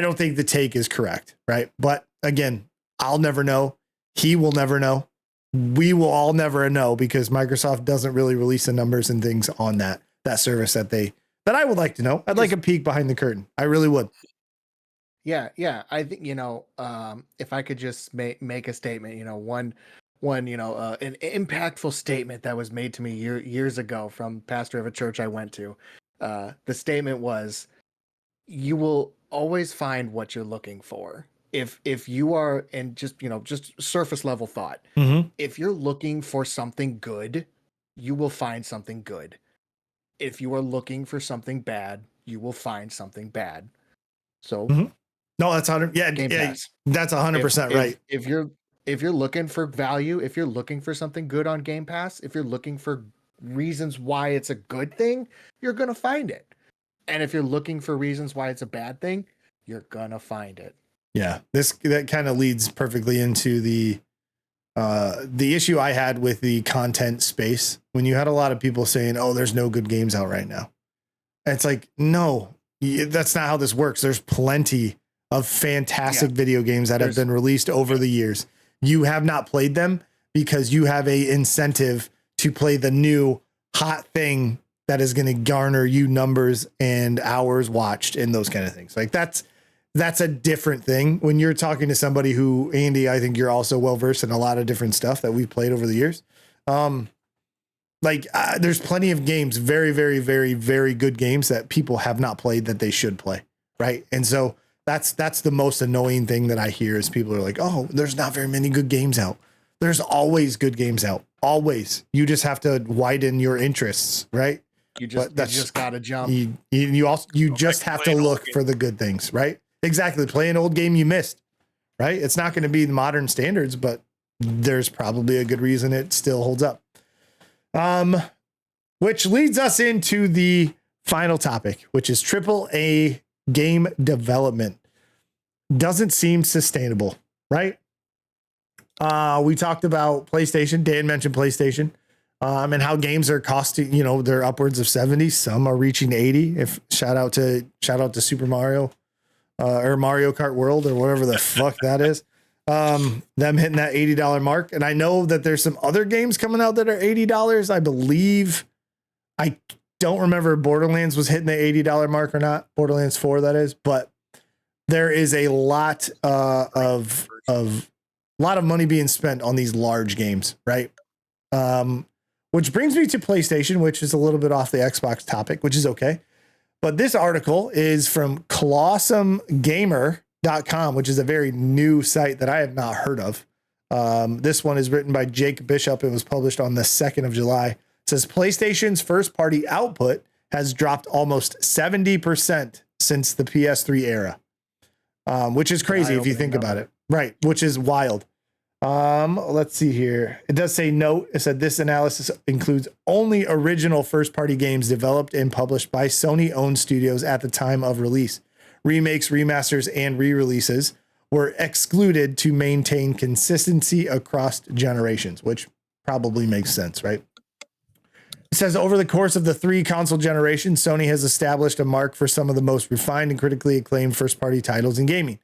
don't think the take is correct. Right. But again, I'll never know. He will never know. We will all never know because Microsoft doesn't really release the numbers and things on that service that I would like to know. I'd like a peek behind the curtain. I really would. Yeah. I think, if I could just make a statement, one, an impactful statement that was made to me years ago from pastor of a church I went to. The statement was, you will always find what you're looking for. If you are, and just surface level thought, if you're looking for something good, you will find something good. If you are looking for something bad, you will find something bad. So no, that's 100. Yeah, that's 100% right. If you're looking for value, if you're looking for something good on Game Pass, if you're looking for reasons why it's a good thing, you're going to find it. And if you're looking for reasons why it's a bad thing, you're going to find it. Yeah, that kind of leads perfectly into the issue I had with the content space when you had a lot of people saying, "Oh, there's no good games out right now." And it's like, no, that's not how this works. There's plenty of fantastic video games that have been released over the years. You have not played them because you have a incentive to play the new hot thing that is going to garner you numbers and hours watched and those kind of things. Like that's a different thing when you're talking to somebody who, Andy, I think you're also well-versed in a lot of different stuff that we've played over the years. There's plenty of games, very, very, very, very good games that people have not played that they should play. Right. And so that's the most annoying thing that I hear is people are like, oh, there's not very many good games out. There's always good games out. Always. You just have to widen your interests. Right. You just got to jump. You just have to look for the good things. Right. Exactly. Play an old game you missed, right? It's not going to be the modern standards, but there's probably a good reason it still holds up. Which leads us into the final topic, which is AAA game development. Doesn't seem sustainable, right? We talked about PlayStation. Dan mentioned PlayStation, and how games are costing, they're upwards of 70. Some are reaching 80. Shout out to Super Mario. Or Mario Kart World or whatever the fuck that is. Them hitting that $80 mark. And I know that there's some other games coming out that are $80. I believe, I don't remember if Borderlands was hitting the $80 mark or not. Borderlands 4, that is. But there is a lot of money being spent on these large games, right? Which brings me to PlayStation, which is a little bit off the Xbox topic, which is okay. But this article is from Colossum Gamer, Layoffs.com, which is a very new site that I have not heard of. This one is written by Jake Bishop. It was published on the 2nd of July. It says PlayStation's first party output has dropped almost 70% since the PS3 era, which is crazy if you think about it. Right, which is wild. Let's see here. It does say note. It said this analysis includes only original first-party games developed and published by Sony-owned studios at the time of release. Remakes, remasters, and re-releases were excluded to maintain consistency across generations, which probably makes sense, right? It says over the course of the 3 console generations, Sony has established a mark for some of the most refined and critically acclaimed first-party titles in gaming,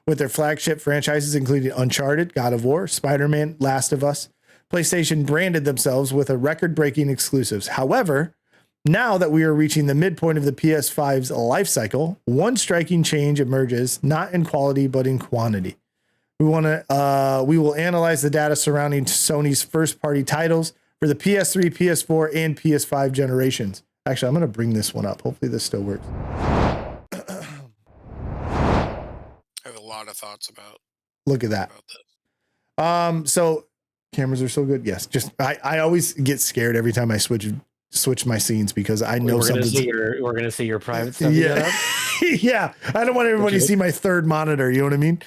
with their flagship franchises including Uncharted, God of War, Spider-Man, Last of Us. PlayStation branded themselves with a record-breaking exclusives. However, now that we are reaching the midpoint of the PS5's life cycle, one striking change emerges, not in quality, but in quantity. We will analyze the data surrounding Sony's first-party titles for the PS3, PS4, and PS5 generations. Actually, I'm going to bring this one up. Hopefully this still works. I have a lot of thoughts about. Look at that. About this. So cameras are so good. Yes. Just, I always get scared every time I switch my scenes because I know something. We're going to see your private stuff. Yeah. Yeah. I don't want everybody to see my third monitor. You know what I mean?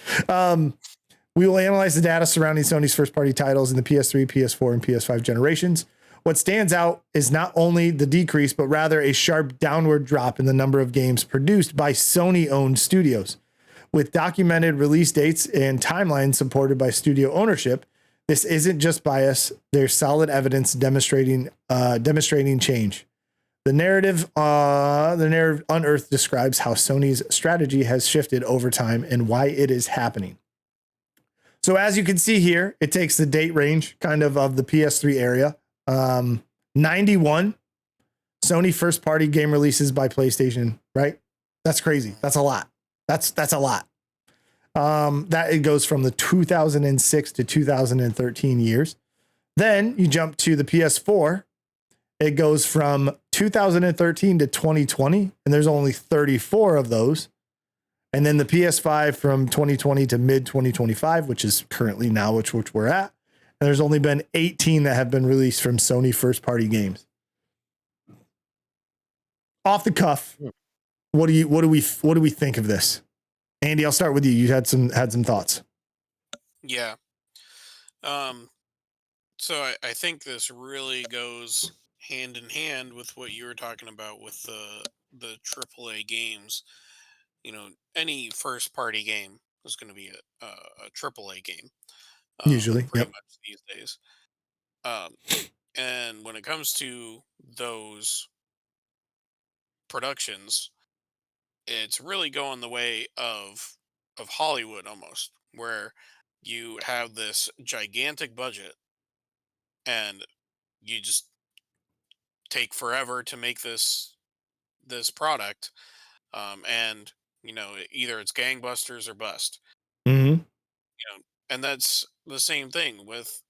We will analyze the data surrounding Sony's first party titles in the PS3, PS4, and PS5 generations. What stands out is not only the decrease, but rather a sharp downward drop in the number of games produced by Sony-owned studios. With documented release dates and timelines supported by studio ownership, this isn't just bias. There's solid evidence demonstrating change. The narrative Unearthed describes how Sony's strategy has shifted over time and why it is happening. So as you can see here, it takes the date range kind of the PS3 area. 91 Sony first party game releases by PlayStation, right? That's crazy. That's a lot. That's a lot. That it goes from the 2006 to 2013 years. Then you jump to the PS4. It goes from 2013 to 2020, and there's only 34 of those. And then the PS5 from 2020 to mid 2025, which is currently now, which we're at. And there's only been 18 that have been released from Sony first party games. Off the cuff, what do we think of this? Andy, I'll start with you. You had some thoughts. Yeah. So I think this really goes hand in hand with what you were talking about with the AAA games. You know, any first party game is going to be a AAA game. Usually, pretty much these days. And when it comes to those productions, it's really going the way of Hollywood almost, where you have this gigantic budget and you just take forever to make this product, and you know either it's gangbusters or bust. Mm-hmm. You know, and that's the same thing with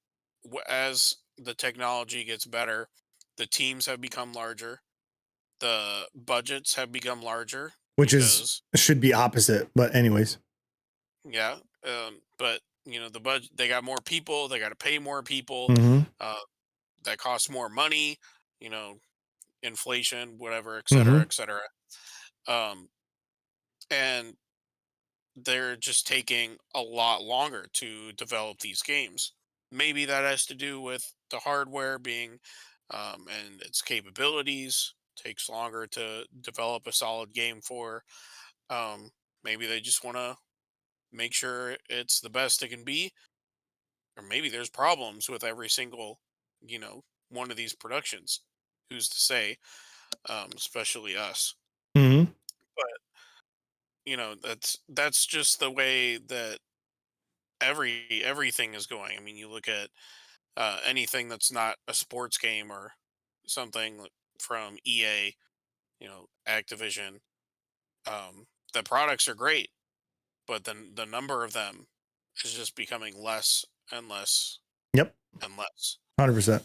as the technology gets better, the teams have become larger, the budgets have become larger, Which should be opposite, but anyways. Yeah, but you know the budget, they got more people, they got to pay more people, Mm-hmm. that costs more money, you know, inflation, whatever, et Mm-hmm. cetera, et cetera. And they're just taking a lot longer to develop these games. Maybe that has to do with the hardware being, and its capabilities takes longer to develop a solid game for. Maybe they just want to make sure it's the best it can be, or maybe there's problems with every single, you know, one of these productions. Who's to say? Especially us. Mm-hmm. But you know, that's just the way that everything is going. I mean, you look at anything that's not a sports game or something from EA, you know, Activision. The products are great, but then the number of them is just becoming less and less. Yep. And less. 100%.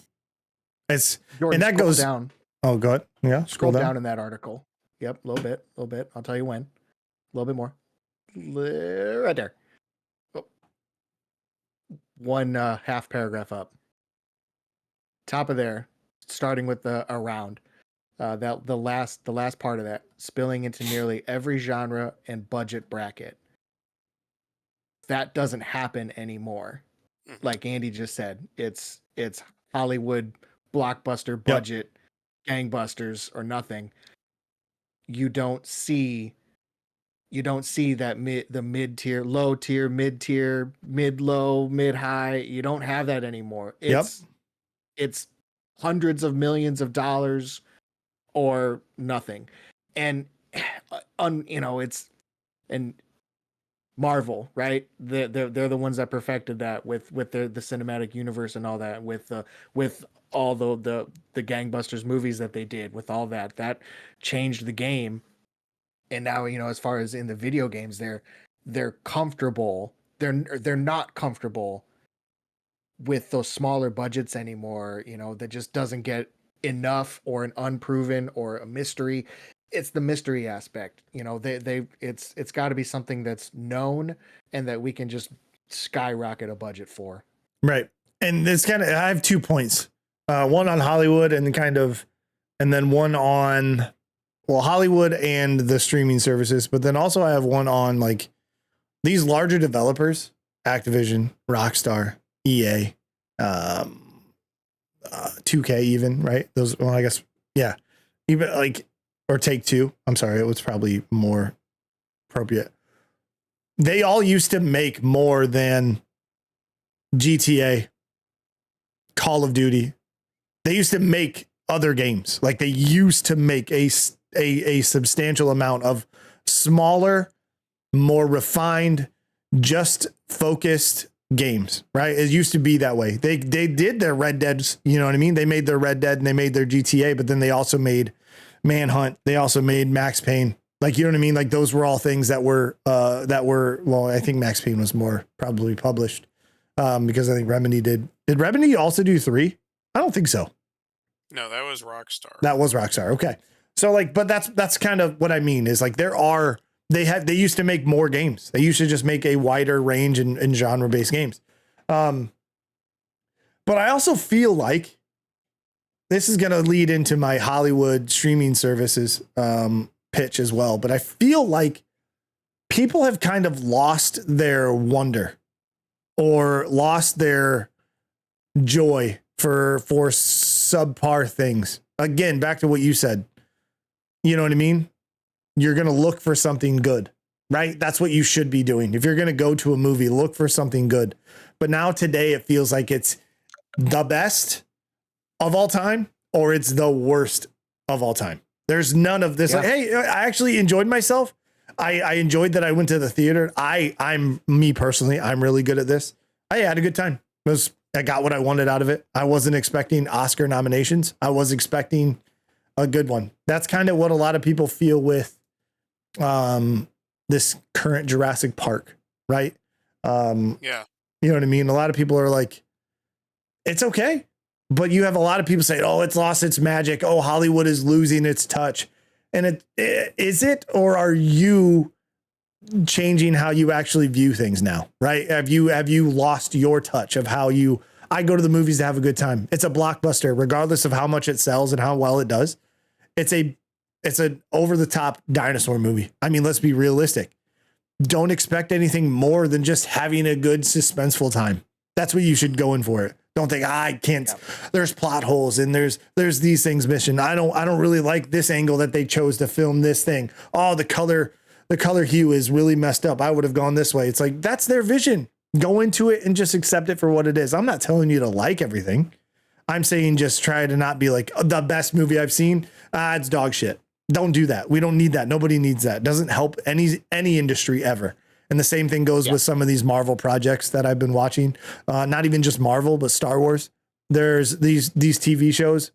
It's Jordan, and that scroll goes down. Oh, go ahead. Yeah, Scroll down in that article. Yep, a little bit. I'll tell you when. A little bit more. right there. Oh. One half paragraph up. Top of there, starting with the around. That the last part of that, spilling into nearly every genre and budget bracket. That doesn't happen anymore. Like Andy just said, it's Hollywood blockbuster budget, gangbusters or nothing. You don't see that mid tier, low tier, mid tier, mid low, mid high. You don't have that anymore. It's hundreds of millions of dollars or nothing. And it's and Marvel, right? They're the ones that perfected that with the cinematic universe and all that, with all the gangbusters movies that they did, with all that changed the game. And now, as far as in the video games, they're comfortable. They're not comfortable with those smaller budgets anymore. That just doesn't get enough, or an unproven, or a mystery. It's the mystery aspect. It's got to be something that's known and that we can just skyrocket a budget for. Right. And it's I have 2 points. One on Hollywood and then one on, well, Hollywood and the streaming services, but then also I have one on like these larger developers, Activision, Rockstar, EA, 2K even, right? Those, well, I guess, yeah. Even like, or Take-Two. I'm sorry, it was probably more appropriate. They all used to make more than GTA, Call of Duty. They used to make other games. Like they used to make a substantial amount of smaller, more refined, just focused games, right? It used to be that way. They did their Red Deads, you know what I mean? They made their Red Dead and they made their GTA, but then they also made Manhunt. They also made Max Payne. Like, you know what I mean? Like those were all things that were, well, I think Max Payne was more probably published because I think Remedy did Remedy also do 3? I don't think so. No, that was Rockstar. That was Rockstar. Okay. So like, but that's kind of what I mean is like they used to make more games. They used to just make a wider range and genre based games. But I also feel like this is going to lead into my Hollywood streaming services pitch as well. But I feel like people have kind of lost their wonder or lost their joy for subpar things. Again, back to what you said. You know what I mean? You're going to look for something good, right? That's what you should be doing. If you're going to go to a movie, look for something good. But now today it feels like it's the best of all time or it's the worst of all time. There's none of this. Yeah. Like, hey, I actually enjoyed myself. I enjoyed that I went to the theater. I'm me personally. I'm really good at this. I had a good time. I got what I wanted out of it. I wasn't expecting Oscar nominations. I was expecting a good one. That's kind of what a lot of people feel with this current Jurassic Park, right? Yeah. You know what I mean? A lot of people are like, it's okay. But you have a lot of people say, oh, it's lost its magic. Oh, Hollywood is losing its touch. And is it, or are you changing how you actually view things now? Right? Have you lost your touch of how I go to the movies to have a good time. It's a blockbuster, regardless of how much it sells and how well it does. It's an over the top dinosaur movie. I mean, let's be realistic. Don't expect anything more than just having a good suspenseful time. That's what you should go in for it. Don't think I can't. Yeah. There's plot holes and there's these things missing. I don't really like this angle that they chose to film this thing. Oh, the color hue is really messed up. I would have gone this way. It's like, that's their vision. Go into it and just accept it for what it is. I'm not telling you to like everything. I'm saying just try to not be like the best movie I've seen. It's dog shit. Don't do that. We don't need that. Nobody needs that. It doesn't help any industry ever. And the same thing goes with some of these Marvel projects that I've been watching. Not even just Marvel, but Star Wars. There's these TV shows.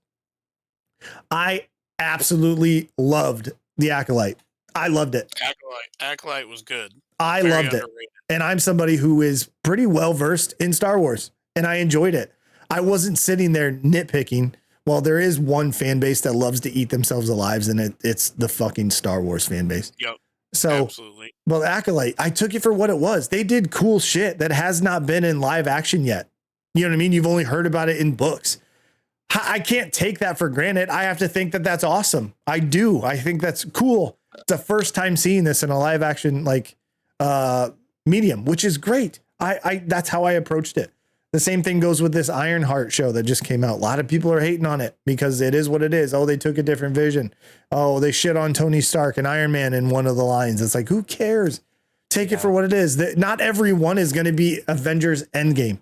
I absolutely loved The Acolyte. I loved it. Acolyte was good. I loved underrated. It. And I'm somebody who is pretty well versed in Star Wars, and I enjoyed it. I wasn't sitting there nitpicking. Well, there is one fan base that loves to eat themselves alive, and it's the fucking Star Wars fan base. Yep. So absolutely. Well, Acolyte, I took it for what it was. They did cool shit that has not been in live action yet. You know what I mean? You've only heard about it in books. I can't take that for granted. I have to think that that's awesome. I do. I think that's cool. It's the first time seeing this in a live action medium, which is great. I that's how I approached it. The same thing goes with this Ironheart show that just came out. A lot of people are hating on it because it is what it is. Oh, they took a different vision. Oh, they shit on Tony Stark and Iron Man in one of the lines. It's like, who cares? Take it for what it is. Not everyone is going to be Avengers Endgame.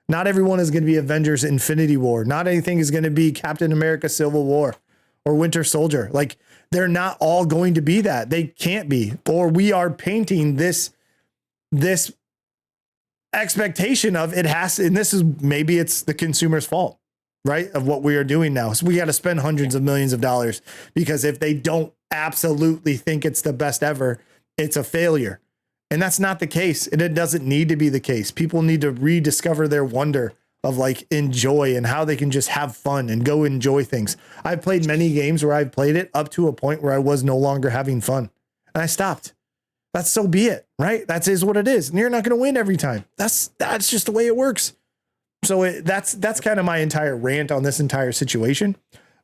Not everyone is going to be Avengers Infinity War. Not anything is going to be Captain America Civil War or Winter Soldier. Like, they're not all going to be that. They can't be. Or we are painting this expectation of it has, and this is, maybe it's the consumer's fault, right? Of what we are doing now. So we got to spend hundreds of millions of dollars because if they don't absolutely think it's the best ever, it's a failure. And that's not the case. And it doesn't need to be the case. People need to rediscover their wonder of like enjoy and how they can just have fun and go enjoy things. I've played many games where I've played it up to a point where I was no longer having fun and I stopped. That's so be it, right? That is what it is. And you're not going to win every time. That's just the way it works. So that's kind of my entire rant on this entire situation,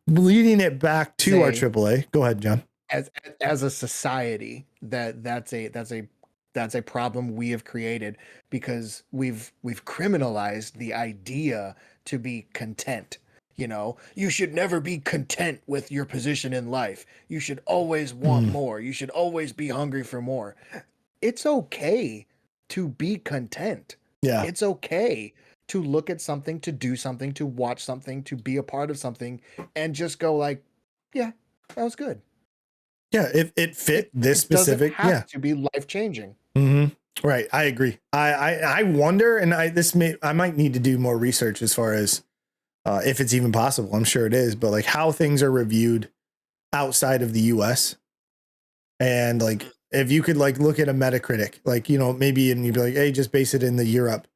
leading it back to our AAA. Go ahead, John. As a society, that's a problem we have created because we've criminalized the idea to be content. You know, you should never be content with your position in life. You should always want more. You should always be hungry for more. It's okay to be content. Yeah. It's okay to look at something, to do something, to watch something, to be a part of something and just go like, yeah, that was good. Yeah. If it fit this specific, doesn't have to be life changing. Mm-hmm. Right. I agree. I wonder, and I might need to do more research as far as if it's even possible. I'm sure it is, but like how things are reviewed outside of the US. And like, if you could like look at a Metacritic, like, you know, maybe, and you'd be like, hey, just base it in the Europe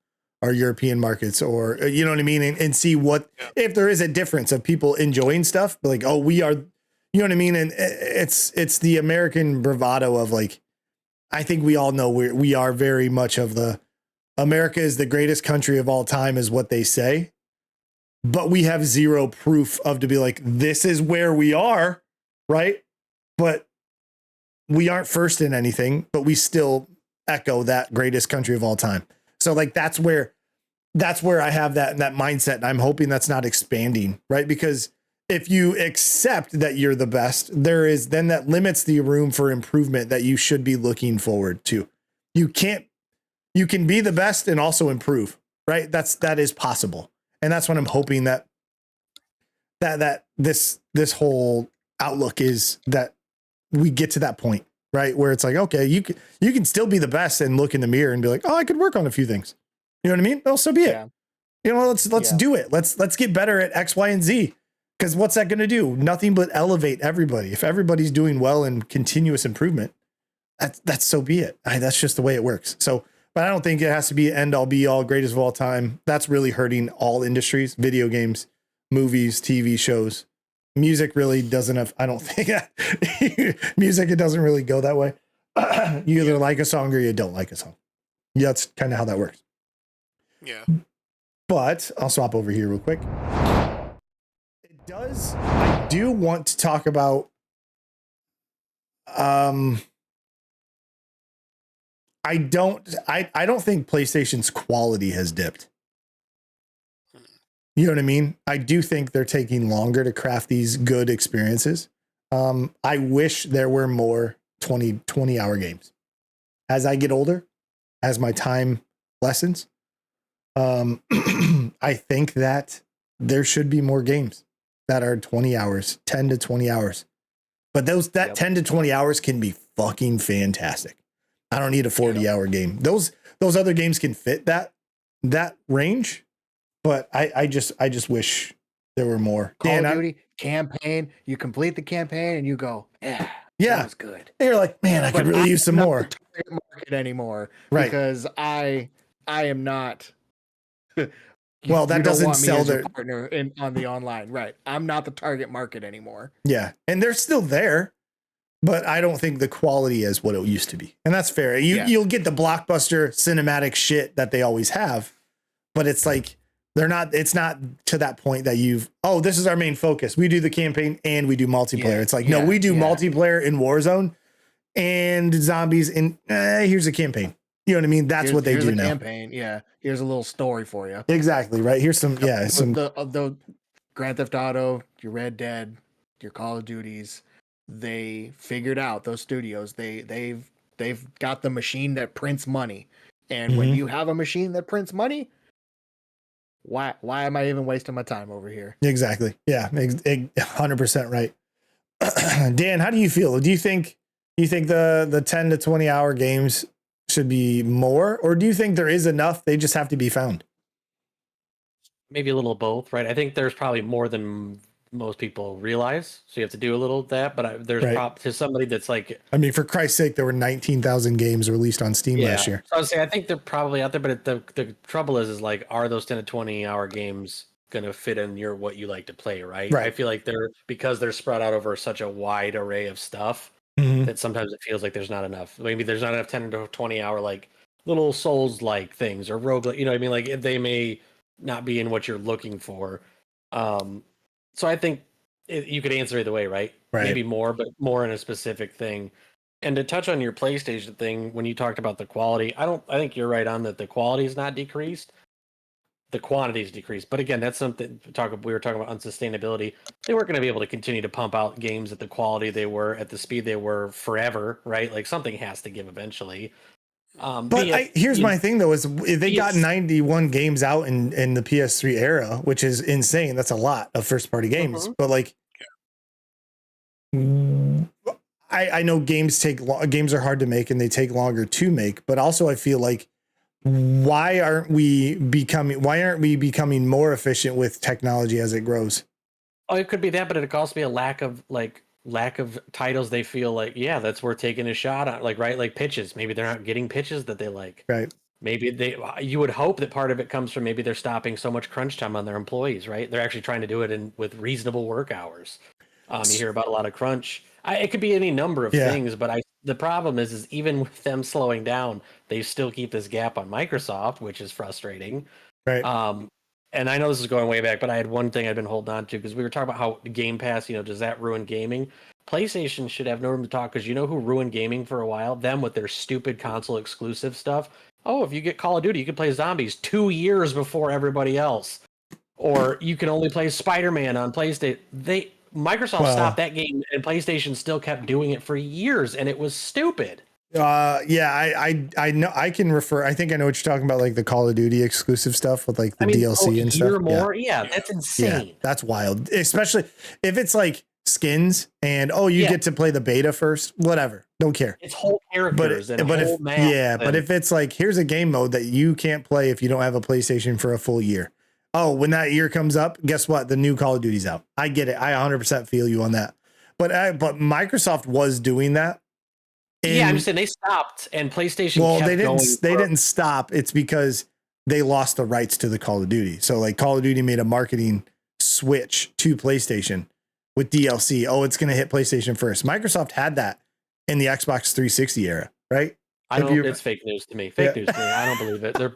or European markets, or, you know what I mean? And see what, if there is a difference of people enjoying stuff, but like, oh, we are, you know what I mean? And it's the American bravado of like, I think we all know we are very much of the America is the greatest country of all time is what they say. But we have zero proof of to be like, this is where we are, right? But we aren't first in anything, but we still echo that greatest country of all time. So like, that's where I have that mindset. And I'm hoping that's not expanding, right? Because if you accept that you're the best, then that limits the room for improvement that you should be looking forward to. You can be the best and also improve, right? That is possible. And that's what I'm hoping that this whole outlook is, that we get to that point, right? Where it's like, okay, you can still be the best and look in the mirror and be like, oh, I could work on a few things. You know what I mean? Well, so be it. Yeah. You know, let's do it. Let's get better at X, Y, and Z. Because what's that going to do? Nothing but elevate everybody. If everybody's doing well and continuous improvement, that's so be it. That's just the way it works. So, but I don't think it has to be end all be all, greatest of all time. That's really hurting all industries, video games, movies, TV shows. Music really doesn't have, I don't think music, it doesn't really go that way. You either like a song or you don't like a song. Yeah, that's kind of how that works. Yeah. But I'll swap over here real quick. I do want to talk about I don't think PlayStation's quality has dipped. You know what I mean? I do think they're taking longer to craft these good experiences. I wish there were more 20 hour games. As I get older, as my time lessens, I think that there should be more games that are 20 hours, 10 to 20 hours. But 10 to 20 hours can be fucking fantastic. I don't need a 40-hour game. Those other games can fit that range, but I just wish there were more. Call of Duty campaign, you complete the campaign and you go, yeah, that was good. And you're like, man, I could really use some more. Not the target market anymore, right? Because I am not. Well, that doesn't sell their partner on the online, right? I'm not the target market anymore. Yeah, and they're still there. but I don't think the quality is what it used to be. And that's fair. You'll get the blockbuster cinematic shit that they always have, but it's like it's not to that point that this is our main focus. We do the campaign and we do multiplayer. Yeah, it's like, no, we do multiplayer in Warzone and zombies and here's a campaign. You know what I mean? That's what they do now. Campaign. Yeah. Here's a little story for you. Exactly. Right. Here's some, the Grand Theft Auto, your Red Dead, your Call of Duties. They figured out those studios. They've got the machine that prints money. And when you have a machine that prints money, why am I even wasting my time over here? Exactly. Yeah. 100% right. Dan, how do you feel? Do you think the 10 to 20 hour games should be more, or do you think there is enough? They just have to be found. Maybe a little of both, right? I think there's probably more than most people realize, so you have to do a little of that. But there's to somebody that's like, I mean, for Christ's sake, there were 19,000 games released on Steam last year. So I would say I think they're probably out there, but the trouble is like, are those 10 to 20 hour games gonna fit in what you like to play, right? I feel like because they're spread out over such a wide array of stuff. That sometimes it feels like there's not enough. Maybe there's not enough 10 to 20 hour like little Souls like things or roguelike. You know what I mean? Like they may not be in what you're looking for. So I think you could answer either way, right? Maybe more, but more in a specific thing. And to touch on your PlayStation thing, when you talked about the quality, I think you're right on that. The quality is not decreased. The quantity is decreased. But again, that's something we were talking about unsustainability. They weren't going to be able to continue to pump out games at the quality they were, at the speed they were forever, right? Like something has to give eventually. But here's my thing though, is if they got 91 games out in the PS3 era, which is insane. That's a lot of first party games, but like, I know games are hard to make and they take longer to make, but also I feel like, why aren't we becoming more efficient with technology as it grows? Oh, it could be that, but it could also be a lack of titles they feel like, that's worth taking a shot on, like pitches. Maybe they're not getting pitches that they like. Right. Maybe you would hope that part of it comes from maybe they're stopping so much crunch time on their employees, right? They're actually trying to do it with reasonable work hours. You hear about a lot of crunch. It could be any number of things, but the problem is even with them slowing down, they still keep this gap on Microsoft, which is frustrating. Right. And I know this is going way back, but I had one thing I'd been holding on to because we were talking about how Game Pass, does that ruin gaming? PlayStation should have no room to talk because you know who ruined gaming for a while? Them with their stupid console exclusive stuff. Oh, if you get Call of Duty, you can play Zombies 2 years before everybody else. Or you can only play Spider-Man on PlayStation. Microsoft stopped that game and PlayStation still kept doing it for years and it was stupid. I know I can refer. I think I know what you're talking about, like the Call of Duty exclusive stuff with like the DLC and stuff. More, that's insane. Yeah, that's wild, especially if it's like skins and you get to play the beta first. Whatever, don't care. It's whole characters and whole map. But if it's like here's a game mode that you can't play if you don't have a PlayStation for a full year. Oh, when that year comes up, guess what? The new Call of Duty's out. I get it. I 100% feel you on that. But Microsoft was doing that. I'm just saying they stopped and PlayStation kept going. They didn't stop. It's because they lost the rights to the Call of Duty. So like Call of Duty made a marketing switch to PlayStation with DLC. Oh, it's going to hit PlayStation first. Microsoft had that in the Xbox 360 era, right? It's fake news to me. News to me. I don't believe it. They're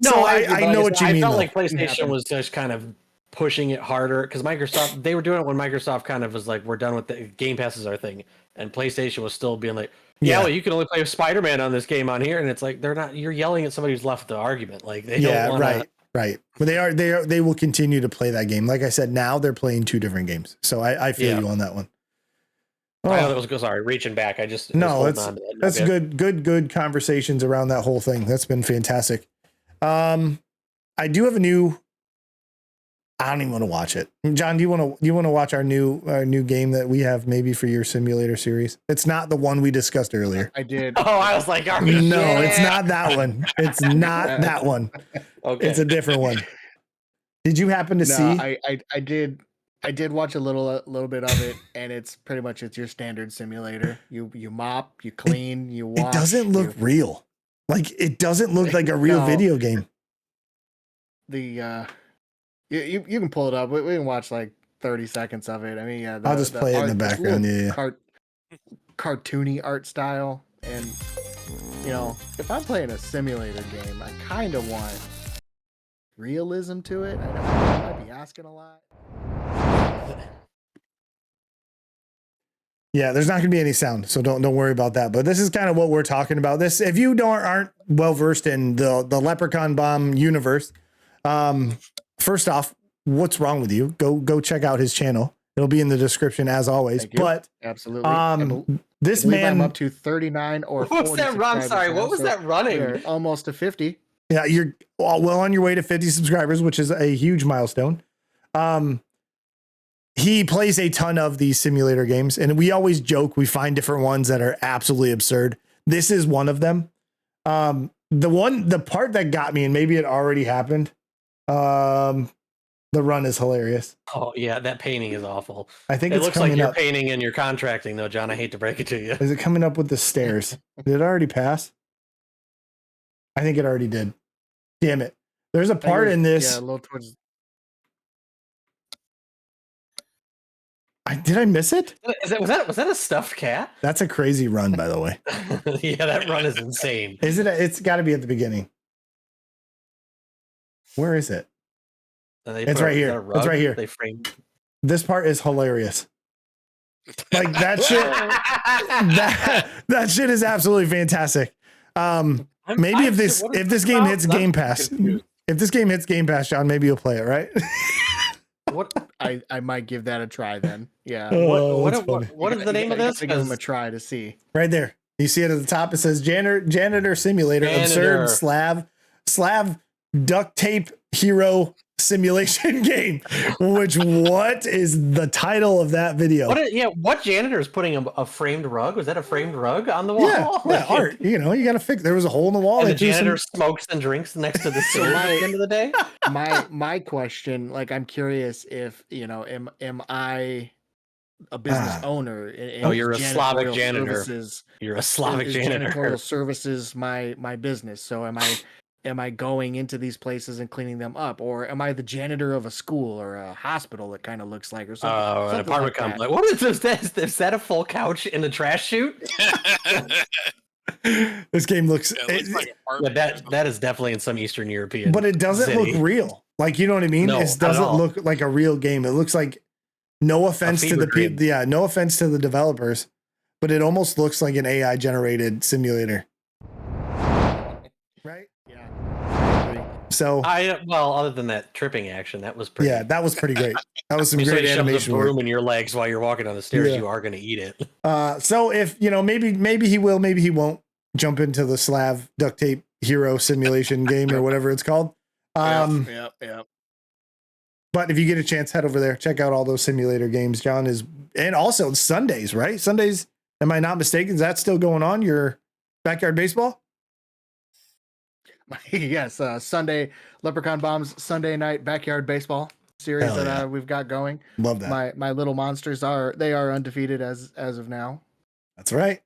No, I know what you mean. I felt like PlayStation was just kind of pushing it harder because Microsoft, they were doing it when Microsoft kind of was like, we're done with the Game Pass is our thing. And PlayStation was still being like, well, you can only play Spider-Man on this game on here. And it's like, you're yelling at somebody who's left the argument. Like they don't want to. Right. But they will continue to play that game. Like I said, now they're playing two different games. So I feel you on that one. I know that was sorry, reaching back. That's good conversations around that whole thing. That's been fantastic. I do have a new. I don't even want to watch it. John, do you want to watch our new game that we have maybe for your simulator series? It's not the one we discussed earlier. I did. Oh, I was like, it's not that one. It's not that one. Okay. It's a different one. Did you happen to see? I did watch a little bit of it, and it's pretty much your standard simulator. You mop, you clean, you wash. It doesn't look real. Like it doesn't look like a real video game. You can pull it up. We can watch like 30 seconds of it. I mean, yeah, I'll just play it in the this background. little Yeah. Cartoony art style. And, you know, if I'm playing a simulator game, I kind of want realism to it. I know I might be asking a lot. Yeah, there's not going to be any sound, so don't worry about that. But this is kind of what we're talking about. This, if you aren't well versed in the Leprechaun Bomb universe, first off, what's wrong with you? Go check out his channel. It'll be in the description as always. But absolutely, this man, I'm up to 39 or 40. What's that run? Sorry, what was that running? We're almost to 50. Yeah, you're well on your way to 50 subscribers, which is a huge milestone. He plays a ton of these simulator games, and we always joke we find different ones that are absolutely absurd. This is one of them. The part that got me, and maybe it already happened. The run is hilarious. Oh yeah, that painting is awful. I think it it's looks like you're up. painting and you're contracting, though, John. I hate to break it to you. Is it coming up with the stairs? Did it already pass? I think it already did. Damn it! There's a part in this. Yeah, a little towards. Did I miss it? Was that a stuffed cat? That's a crazy run, by the way. Yeah, that run is insane. Is it? It's got to be at the beginning. Where is it? It's right here. It's right here. They framed. This part is hilarious. Like that shit. that shit is absolutely fantastic. Maybe if this game hits Game Pass, John, maybe you'll play it, right? What I might give that a try then. Yeah. What is the name of this? Give them a try to see. Right there. You see it at the top. It says janitor simulator, absurd Slav duct tape hero simulation game. Which what is the title of that video? What janitor is putting a framed rug? Was that a framed rug on the wall? Yeah, art. You know, you got to fix. There was a hole in the wall. And the janitor smokes and drinks next to the stairs at the end of the day. My question, like, I'm curious if am I a business owner? You're a Slavic janitor. You're a Slavic janitor. Janitorial services my business. So am I going into these places and cleaning them up, or am I the janitor of a school or a hospital? It kind of looks like, or something. Oh, an apartment complex. What is this? Is that a full couch in a trash chute? This game looks. That is definitely in some Eastern European. But it doesn't city. look real. Like, you know what I mean? No, it doesn't look like a real game. It looks like, no offense to the people. Yeah, no offense to the developers, but it almost looks like an AI generated simulator. Right? Yeah. So other than that tripping action, that was pretty. Yeah, that was pretty great. That was some great animation work. Broom in your legs while you're walking down the stairs, you are going to eat it. So if maybe he will, maybe he won't jump into the Slav duct tape hero simulation game or whatever it's called. Yeah. But if you get a chance, head over there, check out all those simulator games. John is, and also Sundays, right? Sundays, am I not mistaken? Is that still going on? Your backyard baseball? Yes, Sunday Leprechaun Bombs Sunday night backyard baseball series that we've got going. Love that. My little monsters are undefeated as of now. That's right.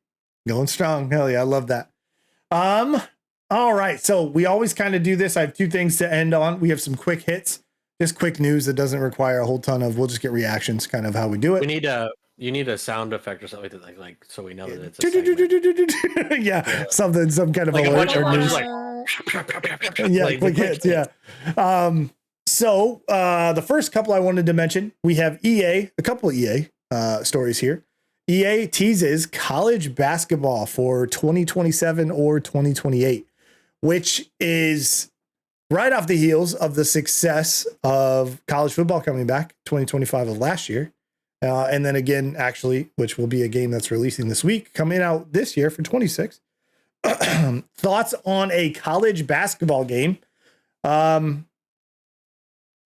Going strong. Hell yeah, I love that. All right. So we always kind of do this. I have two things to end on. We have some quick hits, just quick news that doesn't require a whole ton of, we'll just get reactions, kind of how we do it. You need a sound effect or something like so we know that it's a yeah, some kind of like alert or news. Yeah, quick hits. Yeah. So the first couple I wanted to mention, we have a couple of EA stories here. EA teases college basketball for 2027 or 2028, which is right off the heels of the success of college football coming back 2025 of last year. And then again, actually, which will be a game that's releasing this week, coming out this year for 26. Thoughts on a college basketball game?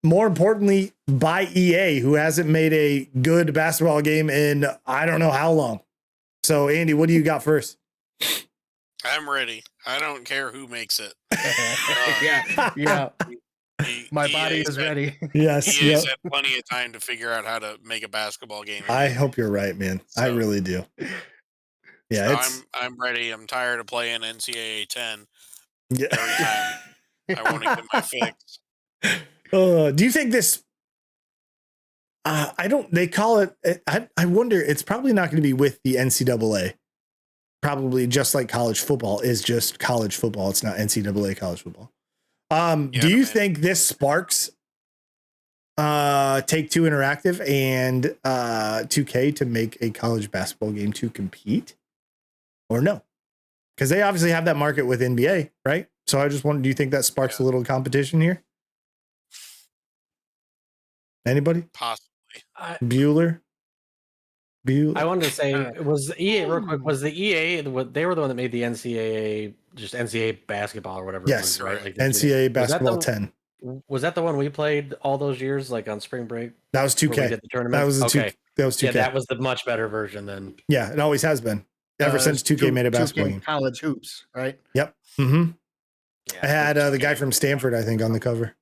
More importantly, by EA, who hasn't made a good basketball game in I don't know how long. So, Andy, what do you got first? I'm ready. I don't care who makes it. Yeah. My body is ready. Yes. He has had plenty of time to figure out how to make a basketball game. I hope you're right, man. So, I really do. Yeah, so I'm ready. I'm tired of playing NCAA 10 every time. I want to get my fix. Do you think this? I don't. They call it. I wonder. It's probably not going to be with the NCAA. Probably just like college football is just college football. It's not NCAA college football. Do you think this sparks Take-Two Interactive and 2K to make a college basketball game to compete, or no? Because they obviously have that market with NBA, right? So I just wonder, do you think that sparks a little competition here? Anybody? Possibly. Bueller? I wanted to say, was the EA real quick? Was the EA they were the one that made the NCAA, just NCAA basketball or whatever? Yes, it was, right? Like NCAA basketball 10. Was that the one we played all those years, like on spring break? That was 2K. We did the tournament? That was okay. That was 2K. Yeah, that was the much better version then. Yeah, it always has been. Ever since 2K made a basketball game. College hoops, right? Yep. Mm-hmm. Yeah, I had the guy from Stanford, I think, on the cover.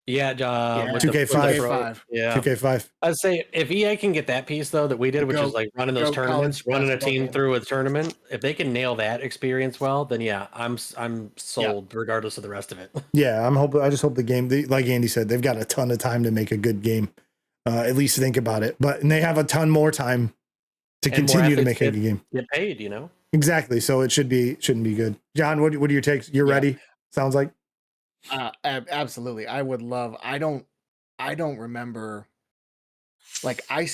Yeah, 2K5. Yeah, 2K5. I'd say if EA can get that piece though that we did, which is like running those tournaments, running a team through a tournament, if they can nail that experience well, then yeah, I'm sold regardless of the rest of it. Yeah, I just hope the game, like Andy said, they've got a ton of time to make a good game. At least think about it, and they have a ton more time to continue to make a good game. Get paid, you know. Exactly. So it shouldn't be good. John, what are your takes? You're ready? Sounds like. Absolutely. I would love. I don't remember. Like I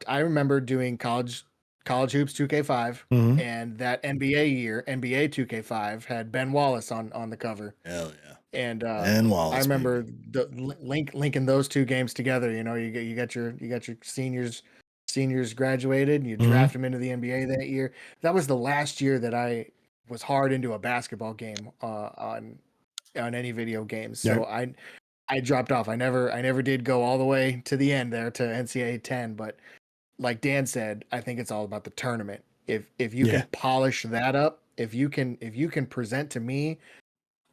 remember doing college hoops 2K5, and that NBA year, NBA 2K5 had Ben Wallace on the cover. Hell yeah. And Ben Wallace, I remember the linking those two games together. You know, you got your seniors graduated, and you draft them into the NBA that year. That was the last year that I was hard into a basketball game on any video games. So I dropped off. I never did go all the way to the end there to NCAA 10, but like Dan said, I think it's all about the tournament. If you can polish that up, if you can present to me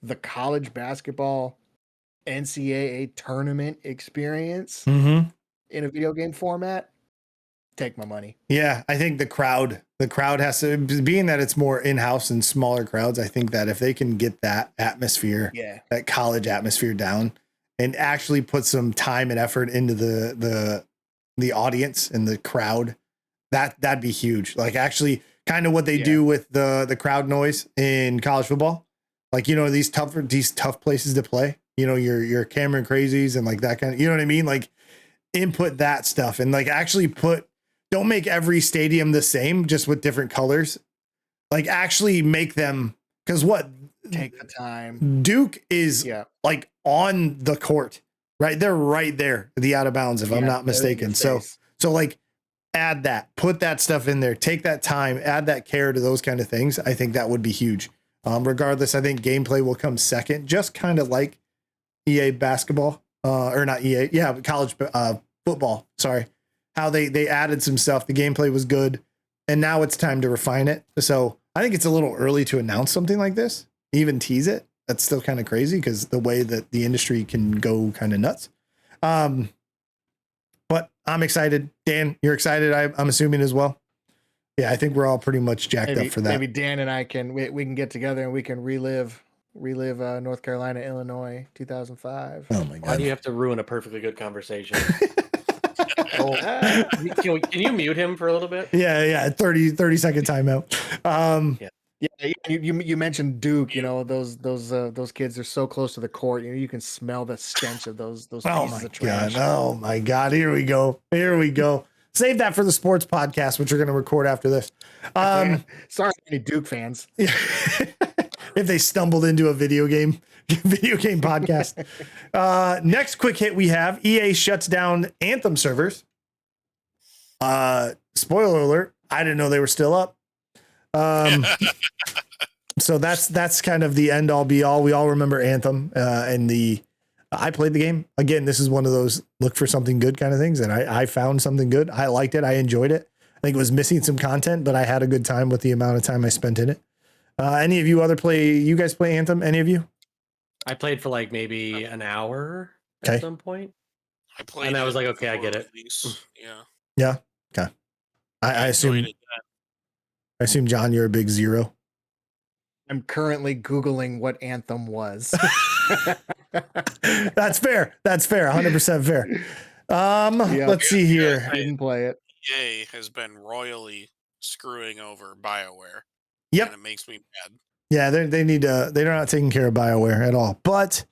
the college basketball NCAA tournament experience in a video game format, take my money. Yeah, I think the crowd has to, being that it's more in-house and smaller crowds, I think that if they can get that atmosphere, that college atmosphere down and actually put some time and effort into the audience and the crowd, that'd be huge. Like actually kind of what they do with the crowd noise in college football. Like, you know, these tough places to play, you know, your Cameron Crazies and like that kind of, you know what I mean? Like input that stuff and like actually don't make every stadium the same, just with different colors. Like actually make them, because take the time. Duke is like on the court, right? They're right there, the out of bounds, if I'm not mistaken. So like add that, put that stuff in there, take that time, add that care to those kind of things. I think that would be huge. Regardless, I think gameplay will come second, just kind of like EA basketball, or not EA. Yeah. College football. Sorry. How they added some stuff. The gameplay was good. And now it's time to refine it. So I think it's a little early to announce something like this, even tease it. That's still kind of crazy because the way that the industry can go kind of nuts. But I'm excited. Dan, you're excited, I'm assuming as well. Yeah, I think we're all pretty much jacked up for that. Maybe Dan and I we can get together and we can relive North Carolina, Illinois, 2005. Oh my God! Why do you have to ruin a perfectly good conversation? Can you mute him for a little bit? Yeah. 30 second timeout. You mentioned Duke. You know those kids are so close to the court. You know you can smell the stench of those pieces of trash. Oh my God! Here we go. Save that for the sports podcast, which we're going to record after this. Sorry, any Duke fans. If they stumbled into a video game podcast. Next quick hit we have: EA shuts down Anthem servers. Spoiler alert! I didn't know they were still up. So that's kind of the end all be all. We all remember Anthem, and I played the game. Again, this is one of those look for something good kind of things. And I found something good. I liked it. I enjoyed it. I think it was missing some content, but I had a good time with the amount of time I spent in it. Any of you you guys play Anthem? Any of you? I played for like maybe an hour at some point. I played and I was like, okay, I get it. Yeah. Okay. I assume John, you're a big Zero. I'm currently Googling what Anthem was. That's fair. 100% fair. Let's see here. Didn't play it. EA has been royally screwing over BioWare. Yep. And it makes me mad. Yeah, they need to. They're not taking care of BioWare at all. But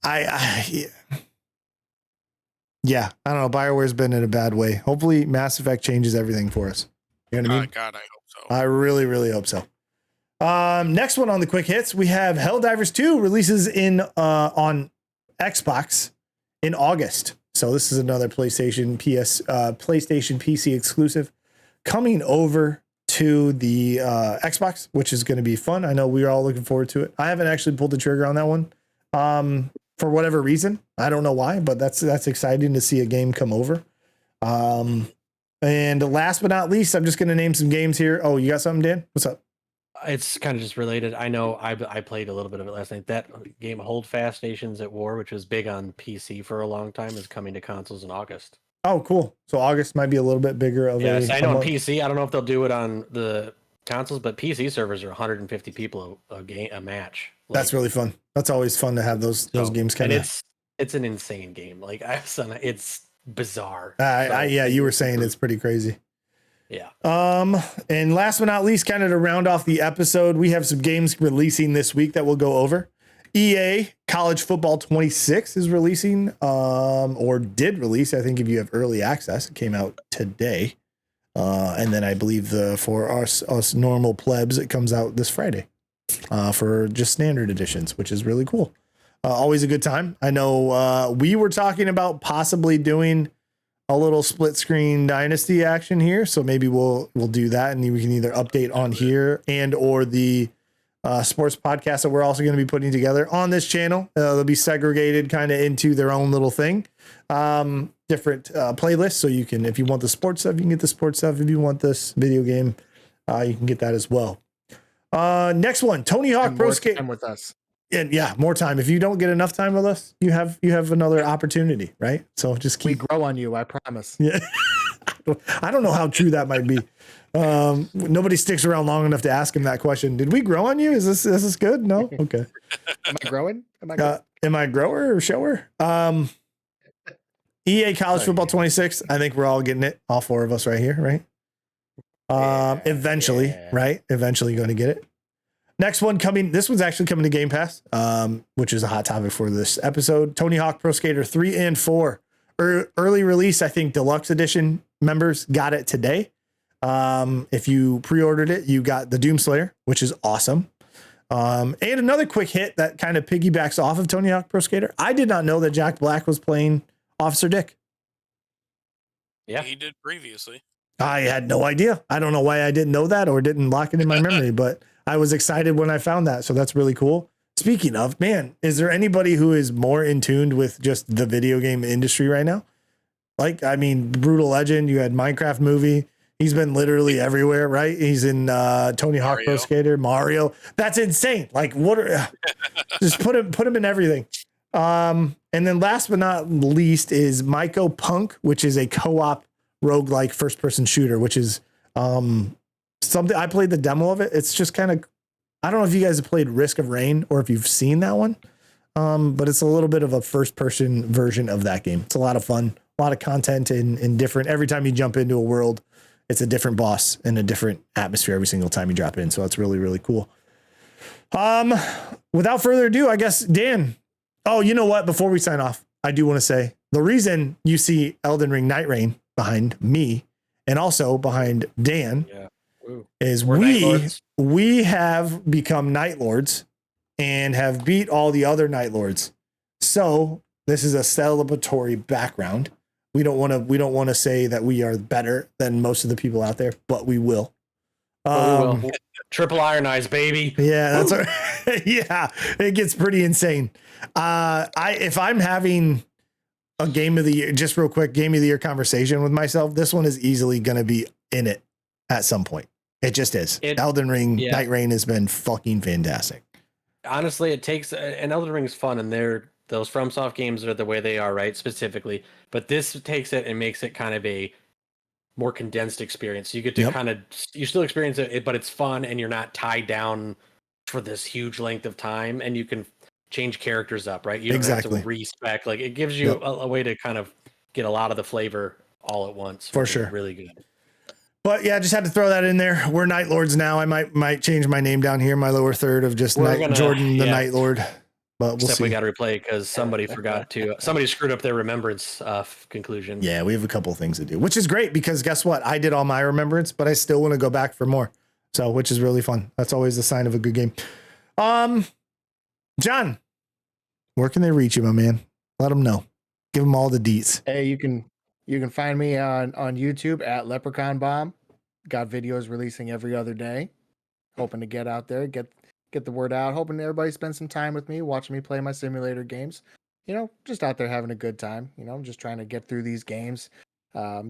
yeah, I don't know. BioWare's been in a bad way. Hopefully, Mass Effect changes everything for us. You know what I mean? God, I hope so. I really, really hope so. Next one on the quick hits, we have Helldivers 2 releases in on Xbox in August. So this is another PlayStation PC exclusive coming over to the Xbox, which is going to be fun. I know we're all looking forward to it. I haven't actually pulled the trigger on that one for whatever reason. I don't know why, but that's exciting to see a game come over. And last but not least, I'm just going to name some games here. Oh, you got something, Dan? What's up? It's kind of just related. I know I played a little bit of it last night. That game, Hold Fast Nations at War, which was big on PC for a long time, is coming to consoles in August. Oh, cool. So August might be a little bit bigger of yes, I know on PC. I don't know if they'll do it on the consoles, but PC servers are 150 people a match. Like, that's really fun. That's always fun to have those games kind of. And it's an insane game. Like it's bizarre. Yeah, you were saying it's pretty crazy. Yeah. And last but not least, kind of to round off the episode, we have some games releasing this week that we'll go over. EA College Football 26 is releasing, or did release. I think if you have early access, it came out today. And then I believe for us normal plebs, it comes out this Friday, for just standard editions, which is really cool. Always a good time. I know, we were talking about possibly doing a little split screen Dynasty action here. So maybe we'll do that, and we can either update on here and or the sports podcast that we're also going to be putting together on this channel. They'll be segregated kind of into their own little thing, different playlists. So you can, if you want the sports stuff, you can get the sports stuff. If you want this video game, you can get that as well. Next one, Tony Hawk Pro Skate with us. And yeah, more time. If you don't get enough time with us, you have another opportunity, right? So just keep. We grow on you, I promise. Yeah, I don't know how true that might be. Nobody sticks around long enough to ask him that question. Did we grow on you? Is this good? No. Okay. Am I growing? Am I grower or shower? EA College Football 26. I think we're all getting it. All four of us right here, right? Eventually, right? Eventually going to get it. Next one coming. This one's actually coming to Game Pass, which is a hot topic for this episode. Tony Hawk Pro Skater 3 and 4. Early release, I think Deluxe Edition members got it today. If you pre-ordered it, you got the Doomslayer, which is awesome. And another quick hit that kind of piggybacks off of Tony Hawk Pro Skater. I did not know that Jack Black was playing Officer Dick. Yeah, he did previously. I had no idea. I don't know why I didn't know that or didn't lock it in my memory, but I was excited when I found that. So that's really cool. Speaking of, man, is there anybody who is more in tune with just the video game industry right now? Like, I mean, Brutal Legend, you had Minecraft movie. He's been literally everywhere, right? He's in Tony Hawk Pro Skater, Mario. That's insane. Like, what are just put him in everything. And then last but not least is Myco Punk, which is a co-op roguelike first person shooter, which is something I played the demo of it. It's just kind of, I don't know if you guys have played Risk of Rain or if you've seen that one. But it's a little bit of a first person version of that game. It's a lot of fun, a lot of content in different, every time you jump into a world, it's a different boss and a different atmosphere every single time you drop in. So it's really, really cool. Without further ado, I guess, Dan, oh, you know what? Before we sign off, I do want to say the reason you see Elden Ring Night Rain behind me and also behind Dan is we have become Night Lords and have beat all the other Night Lords. So this is a celebratory background. We don't want to say that we are better than most of the people out there, but we will. Triple Iron Eyes, baby. Yeah, that's right. Yeah, it gets pretty insane. If I'm having a game of the year, just real quick, game of the year conversation with myself, this one is easily going to be in it at some point. It just is. Elden Ring, Night Rain has been fucking fantastic. Honestly, it takes, and Elden Ring's fun, and those FromSoft games are the way they are, right? Specifically, but this takes it and makes it kind of a more condensed experience. You get to kind of, you still experience it, but it's fun, and you're not tied down for this huge length of time, and you can change characters up, right? You don't have to respec. Like, it gives you a way to kind of get a lot of the flavor all at once. For sure. Really good. But yeah, just had to throw that in there. We're Night Lords now. I might change my name down here, my lower third of just Jordan the Night Lord. But we'll see. We got to replay it because somebody somebody screwed up their remembrance conclusion. Yeah, we have a couple things to do, which is great because guess what? I did all my remembrance, but I still want to go back for more. So, which is really fun. That's always the sign of a good game. John, where can they reach you, my man? Let them know. Give them all the deets. Hey, you can find me on YouTube at Leprechaun Bomb. Got videos releasing every other day. Hoping to get out there, get the word out. Hoping everybody spends some time with me, watching me play my simulator games. Just out there having a good time. Just trying to get through these games.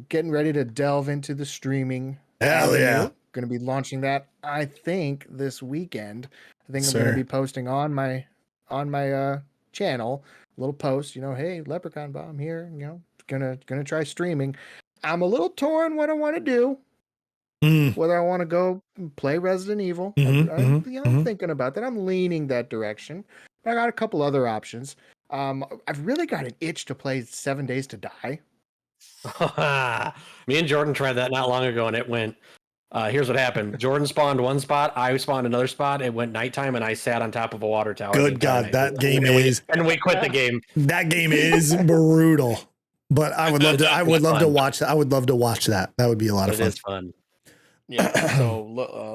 Getting ready to delve into the streaming. Hell yeah. Going to be launching that, I think, this weekend. I think I'm going to be posting on my channel a little post. Hey, Leprechaun Bomb here. Gonna try streaming. I'm a little torn what I want to do. Whether I want to go play Resident Evil. I'm thinking about that. I'm leaning that direction. But I got a couple other options. I've really got an itch to play 7 Days to Die. Me and Jordan tried that not long ago, and it went. Here's what happened. Jordan spawned one spot. I spawned another spot. It went nighttime, and I sat on top of a water tower. Good God, that game is. And we quit the game. That game is brutal. But I would love to. I would love to watch that. I would love to watch that. That would be a lot of fun. It is fun. Yeah. So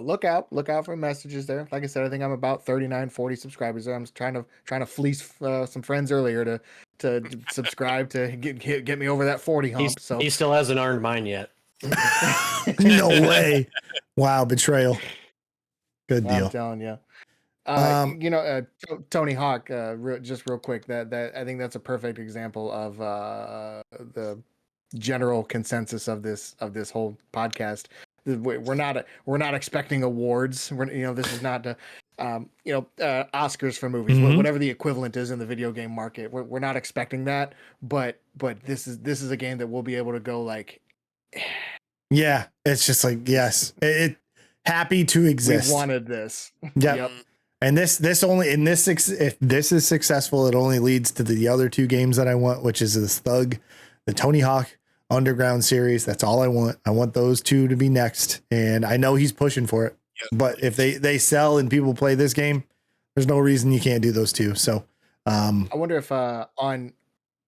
look out for messages there. Like I said, I think I'm about 39, 40 subscribers there. I'm trying to fleece some friends earlier to subscribe to get me over that 40 hump. He still hasn't earned mine yet. No way. Wow, betrayal. Good deal. I'm telling you. Tony Hawk, just real quick, that I think that's a perfect example of the general consensus of this whole podcast. We're not expecting awards. This is not Oscars for movies, whatever the equivalent is in the video game market. We're not expecting that, but this is a game that we'll be able to go like. Yeah, it's just like yes, it happy to exist. We wanted this. Yep. And if this is successful, it only leads to the other two games that I want, which is this the Tony Hawk Underground series. That's all I want. I want those two to be next. And I know he's pushing for it, but if they sell and people play this game, there's no reason you can't do those two. So, I wonder if on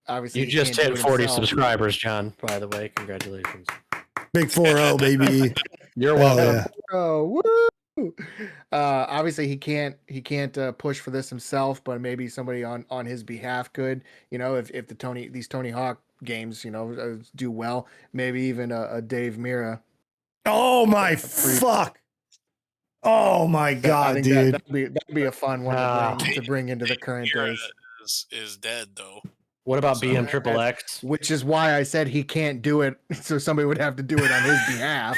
obviously you just hit 40 subscribers, John, by the way, congratulations. Big 4-0, baby. You're welcome. Oh, woo! Obviously he can't push for this himself, but maybe somebody on his behalf could. If these Tony Hawk games do well, maybe even a Dave Mira. Oh my fuck! Oh my God, dude! That'd be a fun one to bring into the current days. Is dead though. What about BM Triple X? Which is why I said he can't do it, so somebody would have to do it on his behalf.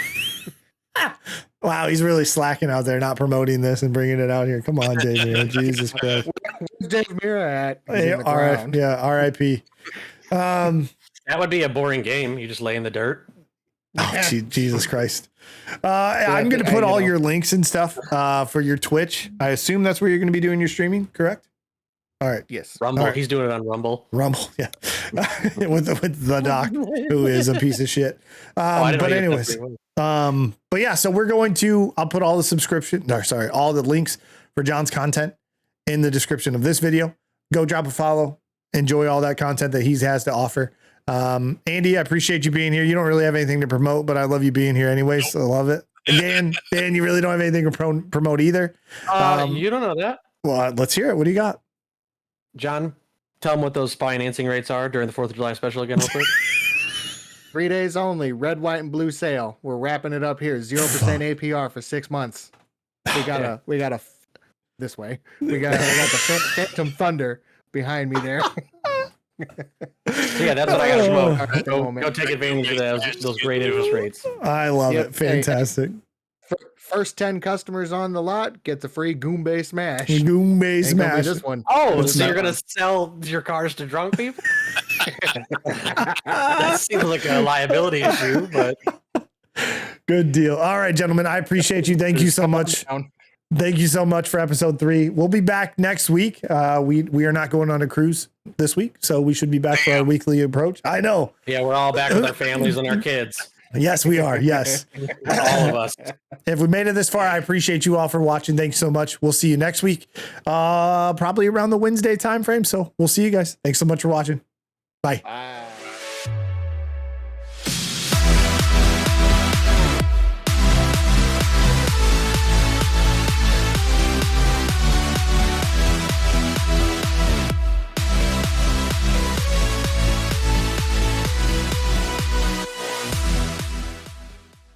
Wow, he's really slacking out there, not promoting this and bringing it out here. Come on, Dave Mira. Jesus Christ. Where's Dave Mira at? Hey, R.I.P. That would be a boring game. You just lay in the dirt. Oh, Jesus Christ. I'm going to put all your links and stuff for your Twitch. I assume that's where you're going to be doing your streaming, correct? All right. Yes. Rumble. Right. He's doing it on Rumble. Yeah. with the doc, who is a piece of shit. But anyways, but yeah, so I'll put all all the links for John's content in the description of this video. Go drop a follow, enjoy all that content that he has to offer. Andy, I appreciate you being here. You don't really have anything to promote, but I love you being here anyways. So I love it. And Dan, you really don't have anything to promote either. You don't know that? Well, let's hear it. What do you got? John, tell them what those financing rates are during the 4th of July special again, real quick. 3 days only, red, white, and blue sale. We're wrapping it up here. 0% APR for 6 months. We got the Phantom Thunder behind me there. Yeah, that's what I got to promote. Go take advantage of those great interest rates. I love it. Fantastic. First 10 customers on the lot gets a free Goombay Smash. Goombay Smash. This one. Oh, so you're going to sell your cars to drunk people? That seems like a liability issue, but... Good deal. All right, gentlemen. I appreciate you. Thank you so much. Thank you so much for episode 3. We'll be back next week. We are not going on a cruise this week, so we should be back for our weekly approach. I know. Yeah, we're all back with our families and our kids. Yes, we are. Yes. All of us. If we made it this far, I appreciate you all for watching. Thanks so much. We'll see you next week. Probably around the Wednesday time frame. So we'll see you guys. Thanks so much for watching. Bye. Bye.